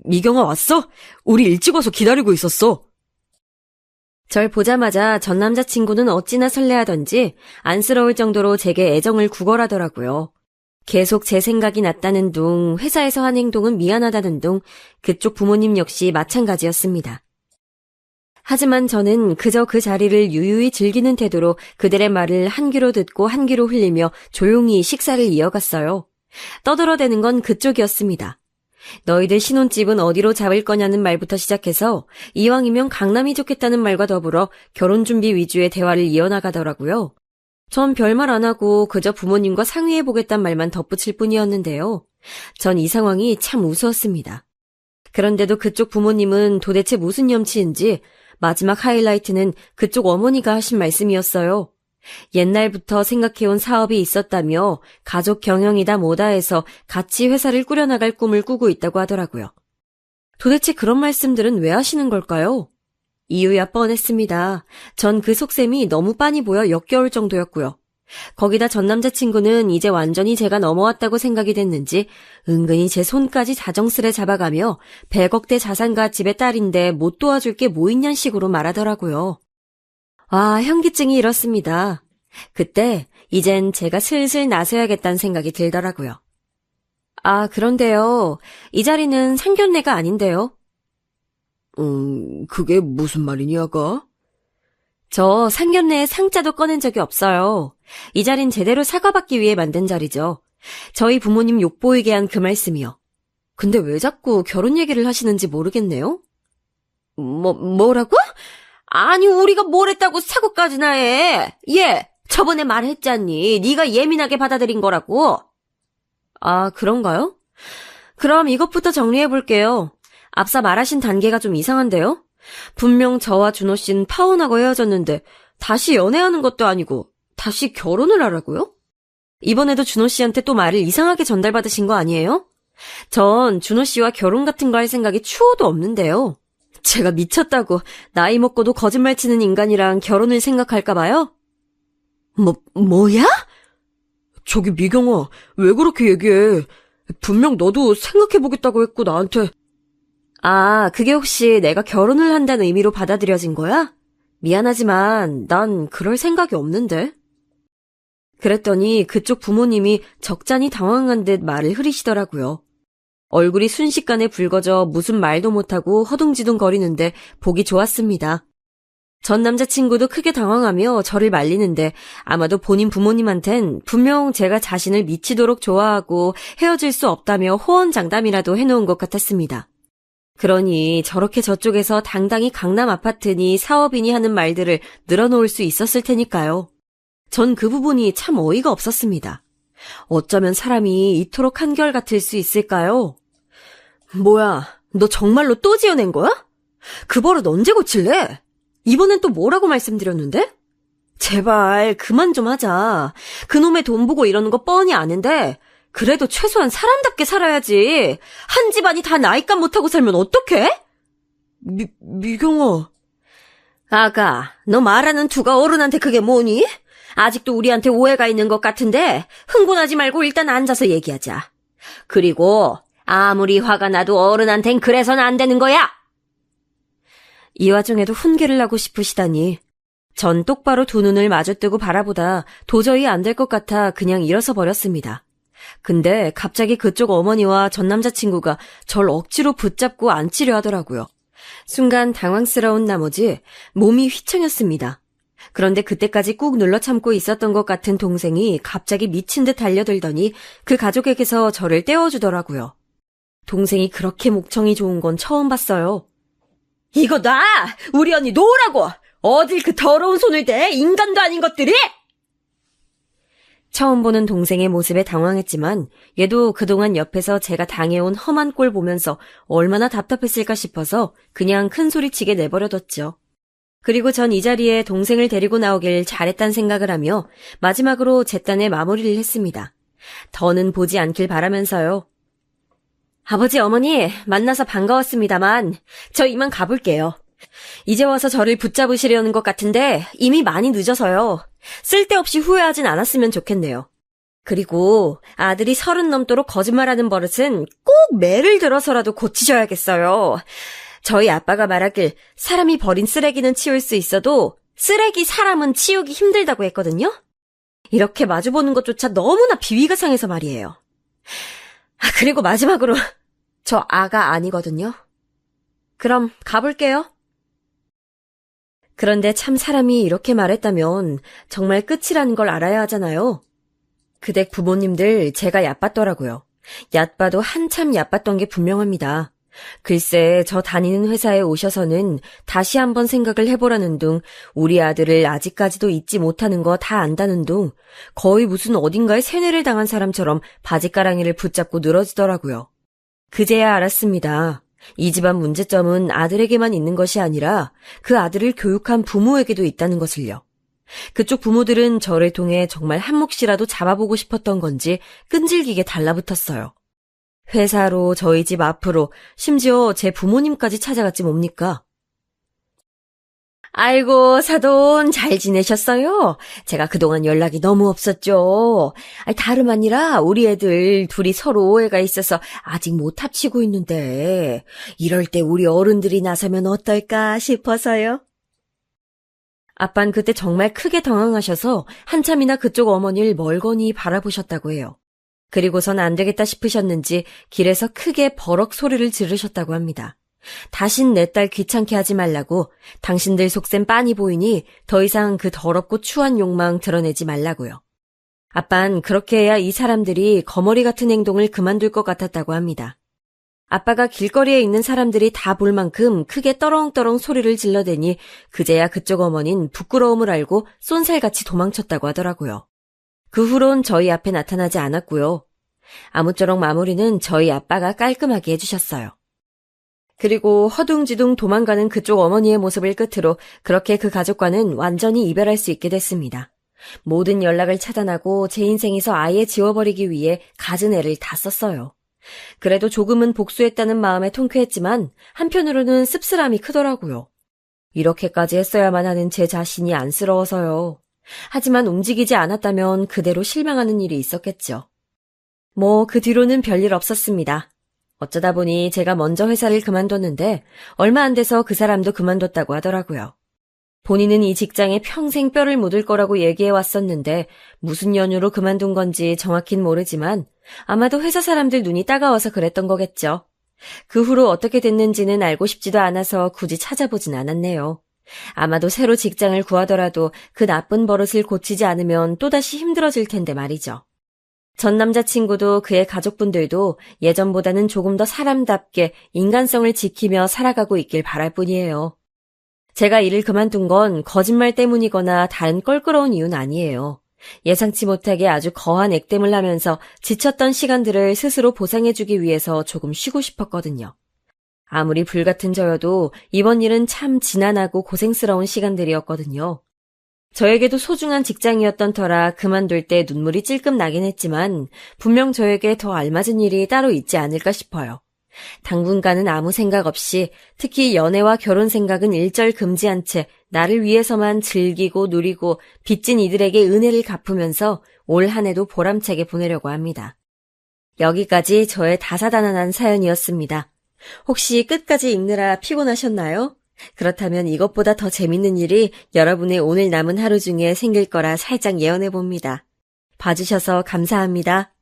미경아 왔어? 우리 일찍 와서 기다리고 있었어. 절 보자마자 전 남자친구는 어찌나 설레하던지 안쓰러울 정도로 제게 애정을 구걸하더라고요. 계속 제 생각이 났다는 둥, 회사에서 한 행동은 미안하다는 둥, 그쪽 부모님 역시 마찬가지였습니다. 하지만 저는 그저 그 자리를 유유히 즐기는 태도로 그들의 말을 한 귀로 듣고 한 귀로 흘리며 조용히 식사를 이어갔어요. 떠들어대는 건 그쪽이었습니다. 너희들 신혼집은 어디로 잡을 거냐는 말부터 시작해서 이왕이면 강남이 좋겠다는 말과 더불어 결혼 준비 위주의 대화를 이어나가더라고요. 전 별말 안 하고 그저 부모님과 상의해보겠단 말만 덧붙일 뿐이었는데요. 전 이 상황이 참 우스웠습니다. 그런데도 그쪽 부모님은 도대체 무슨 염치인지 마지막 하이라이트는 그쪽 어머니가 하신 말씀이었어요. 옛날부터 생각해온 사업이 있었다며 가족 경영이다 뭐다 해서 같이 회사를 꾸려나갈 꿈을 꾸고 있다고 하더라고요. 도대체 그런 말씀들은 왜 하시는 걸까요? 이유야 뻔했습니다. 전 그 속셈이 너무 빤히 보여 역겨울 정도였고요. 거기다 전 남자친구는 이제 완전히 제가 넘어왔다고 생각이 됐는지 은근히 제 손까지 자정스레 잡아가며 100억대 자산가 집의 딸인데 못 도와줄 게 뭐 있냔 식으로 말하더라고요. 아, 현기증이 이렇습니다. 그때 이젠 제가 슬슬 나서야겠다는 생각이 들더라고요. 아, 그런데요. 이 자리는 상견례가 아닌데요. 그게 무슨 말이니, 아가? 저 상견례에 상자도 꺼낸 적이 없어요. 이 자린 제대로 사과받기 위해 만든 자리죠. 저희 부모님 욕보이게 한 그 말씀이요. 근데 왜 자꾸 결혼 얘기를 하시는지 모르겠네요. 뭐라고? 아니, 우리가 뭘 했다고 사고까지나 해. 얘, 저번에 말했잖니. 네가 예민하게 받아들인 거라고. 아, 그런가요? 그럼 이것부터 정리해볼게요. 앞서 말하신 단계가 좀 이상한데요? 분명 저와 준호 씨는 파혼하고 헤어졌는데 다시 연애하는 것도 아니고 다시 결혼을 하라고요? 이번에도 준호 씨한테 또 말을 이상하게 전달받으신 거 아니에요? 전 준호 씨와 결혼 같은 거 할 생각이 추호도 없는데요. 제가 미쳤다고 나이 먹고도 거짓말 치는 인간이랑 결혼을 생각할까 봐요? 뭐야? 저기 미경아, 왜 그렇게 얘기해? 분명 너도 생각해보겠다고 했고 나한테. 아, 그게 혹시 내가 결혼을 한다는 의미로 받아들여진 거야? 미안하지만 난 그럴 생각이 없는데. 그랬더니 그쪽 부모님이 적잖이 당황한 듯 말을 흐리시더라고요. 얼굴이 순식간에 붉어져 무슨 말도 못하고 허둥지둥 거리는데 보기 좋았습니다. 전 남자친구도 크게 당황하며 저를 말리는데 아마도 본인 부모님한텐 분명 제가 자신을 미치도록 좋아하고 헤어질 수 없다며 호언장담이라도 해놓은 것 같았습니다. 그러니 저렇게 저쪽에서 당당히 강남 아파트니 사업이니 하는 말들을 늘어놓을 수 있었을 테니까요. 전 그 부분이 참 어이가 없었습니다. 어쩌면 사람이 이토록 한결같을 수 있을까요? 뭐야, 너 정말로 또 지어낸 거야? 그 버릇 언제 고칠래? 이번엔 또 뭐라고 말씀드렸는데? 제발 그만 좀 하자. 그놈의 돈 보고 이러는 거 뻔히 아는데 그래도 최소한 사람답게 살아야지. 한 집안이 다 나이값 못하고 살면 어떡해? 미경아. 아가, 너 말하는 두가 어른한테 그게 뭐니? 아직도 우리한테 오해가 있는 것 같은데 흥분하지 말고 일단 앉아서 얘기하자. 그리고 아무리 화가 나도 어른한텐 그래선 안 되는 거야. 이 와중에도 훈계를 하고 싶으시다니. 전 똑바로 두 눈을 마주뜨고 바라보다 도저히 안 될 것 같아 그냥 일어서 버렸습니다. 근데 갑자기 그쪽 어머니와 전 남자친구가 절 억지로 붙잡고 앉히려 하더라고요. 순간 당황스러운 나머지 몸이 휘청였습니다. 그런데 그때까지 꾹 눌러 참고 있었던 것 같은 동생이 갑자기 미친 듯 달려들더니 그 가족에게서 저를 떼어주더라고요. 동생이 그렇게 목청이 좋은 건 처음 봤어요. 이거 놔! 우리 언니 놓으라고! 어딜 그 더러운 손을 대! 인간도 아닌 것들이! 처음 보는 동생의 모습에 당황했지만 얘도 그동안 옆에서 제가 당해온 험한 꼴 보면서 얼마나 답답했을까 싶어서 그냥 큰 소리치게 내버려뒀죠. 그리고 전 이 자리에 동생을 데리고 나오길 잘했단 생각을 하며 마지막으로 제 딴에 마무리를 했습니다. 더는 보지 않길 바라면서요. 아버지, 어머니, 만나서 반가웠습니다만 저 이만 가볼게요. 이제 와서 저를 붙잡으시려는 것 같은데 이미 많이 늦어서요. 쓸데없이 후회하진 않았으면 좋겠네요. 그리고 아들이 30 넘도록 거짓말하는 버릇은 꼭 매를 들어서라도 고치셔야겠어요. 저희 아빠가 말하길 사람이 버린 쓰레기는 치울 수 있어도 쓰레기 사람은 치우기 힘들다고 했거든요. 이렇게 마주보는 것조차 너무나 비위가 상해서 말이에요. 그리고 마지막으로 저 아가 아니거든요. 그럼 가볼게요. 그런데 참 사람이 이렇게 말했다면 정말 끝이라는 걸 알아야 하잖아요. 그댁 부모님들 제가 얕봤더라고요. 얕봐도 한참 얕봤던 게 분명합니다. 글쎄 저 다니는 회사에 오셔서는 다시 한번 생각을 해보라는 둥, 우리 아들을 아직까지도 잊지 못하는 거 다 안다는 둥, 거의 무슨 어딘가에 세뇌를 당한 사람처럼 바지가랑이를 붙잡고 늘어지더라고요. 그제야 알았습니다. 이 집안 문제점은 아들에게만 있는 것이 아니라 그 아들을 교육한 부모에게도 있다는 것을요. 그쪽 부모들은 저를 통해 정말 한 몫이라도 잡아보고 싶었던 건지 끈질기게 달라붙었어요. 회사로, 저희 집 앞으로, 심지어 제 부모님까지 찾아갔지 뭡니까? 아이고, 사돈 잘 지내셨어요? 제가 그동안 연락이 너무 없었죠. 다름 아니라 우리 애들 둘이 서로 오해가 있어서 아직 못 합치고 있는데 이럴 때 우리 어른들이 나서면 어떨까 싶어서요. 아빤 그때 정말 크게 당황하셔서 한참이나 그쪽 어머니를 멀거니 바라보셨다고 해요. 그리고선 안 되겠다 싶으셨는지 길에서 크게 버럭 소리를 지르셨다고 합니다. 다신 내 딸 귀찮게 하지 말라고, 당신들 속셈 빤히 보이니 더 이상 그 더럽고 추한 욕망 드러내지 말라고요. 아빤 그렇게 해야 이 사람들이 거머리 같은 행동을 그만둘 것 같았다고 합니다. 아빠가 길거리에 있는 사람들이 다 볼 만큼 크게 떠렁떠렁 소리를 질러대니 그제야 그쪽 어머닌 부끄러움을 알고 쏜살같이 도망쳤다고 하더라고요. 그 후론 저희 앞에 나타나지 않았고요. 아무쪼록 마무리는 저희 아빠가 깔끔하게 해주셨어요. 그리고 허둥지둥 도망가는 그쪽 어머니의 모습을 끝으로 그렇게 그 가족과는 완전히 이별할 수 있게 됐습니다. 모든 연락을 차단하고 제 인생에서 아예 지워버리기 위해 갖은 애를 다 썼어요. 그래도 조금은 복수했다는 마음에 통쾌했지만 한편으로는 씁쓸함이 크더라고요. 이렇게까지 했어야만 하는 제 자신이 안쓰러워서요. 하지만 움직이지 않았다면 그대로 실망하는 일이 있었겠죠. 그 뒤로는 별일 없었습니다. 어쩌다 보니 제가 먼저 회사를 그만뒀는데 얼마 안 돼서 그 사람도 그만뒀다고 하더라고요. 본인은 이 직장에 평생 뼈를 묻을 거라고 얘기해 왔었는데 무슨 연유로 그만둔 건지 정확히는 모르지만 아마도 회사 사람들 눈이 따가워서 그랬던 거겠죠. 그 후로 어떻게 됐는지는 알고 싶지도 않아서 굳이 찾아보진 않았네요. 아마도 새로 직장을 구하더라도 그 나쁜 버릇을 고치지 않으면 또다시 힘들어질 텐데 말이죠. 전 남자친구도 그의 가족분들도 예전보다는 조금 더 사람답게 인간성을 지키며 살아가고 있길 바랄 뿐이에요. 제가 일을 그만둔 건 거짓말 때문이거나 다른 껄끄러운 이유는 아니에요. 예상치 못하게 아주 거한 액땜을 하면서 지쳤던 시간들을 스스로 보상해주기 위해서 조금 쉬고 싶었거든요. 아무리 불같은 저여도 이번 일은 참 지난하고 고생스러운 시간들이었거든요. 저에게도 소중한 직장이었던 터라 그만둘 때 눈물이 찔끔 나긴 했지만 분명 저에게 더 알맞은 일이 따로 있지 않을까 싶어요. 당분간은 아무 생각 없이 특히 연애와 결혼 생각은 일절 금지한 채 나를 위해서만 즐기고 누리고 빚진 이들에게 은혜를 갚으면서 올 한 해도 보람차게 보내려고 합니다. 여기까지 저의 다사다난한 사연이었습니다. 혹시 끝까지 읽느라 피곤하셨나요? 그렇다면 이것보다 더 재밌는 일이 여러분의 오늘 남은 하루 중에 생길 거라 살짝 예언해봅니다. 봐주셔서 감사합니다.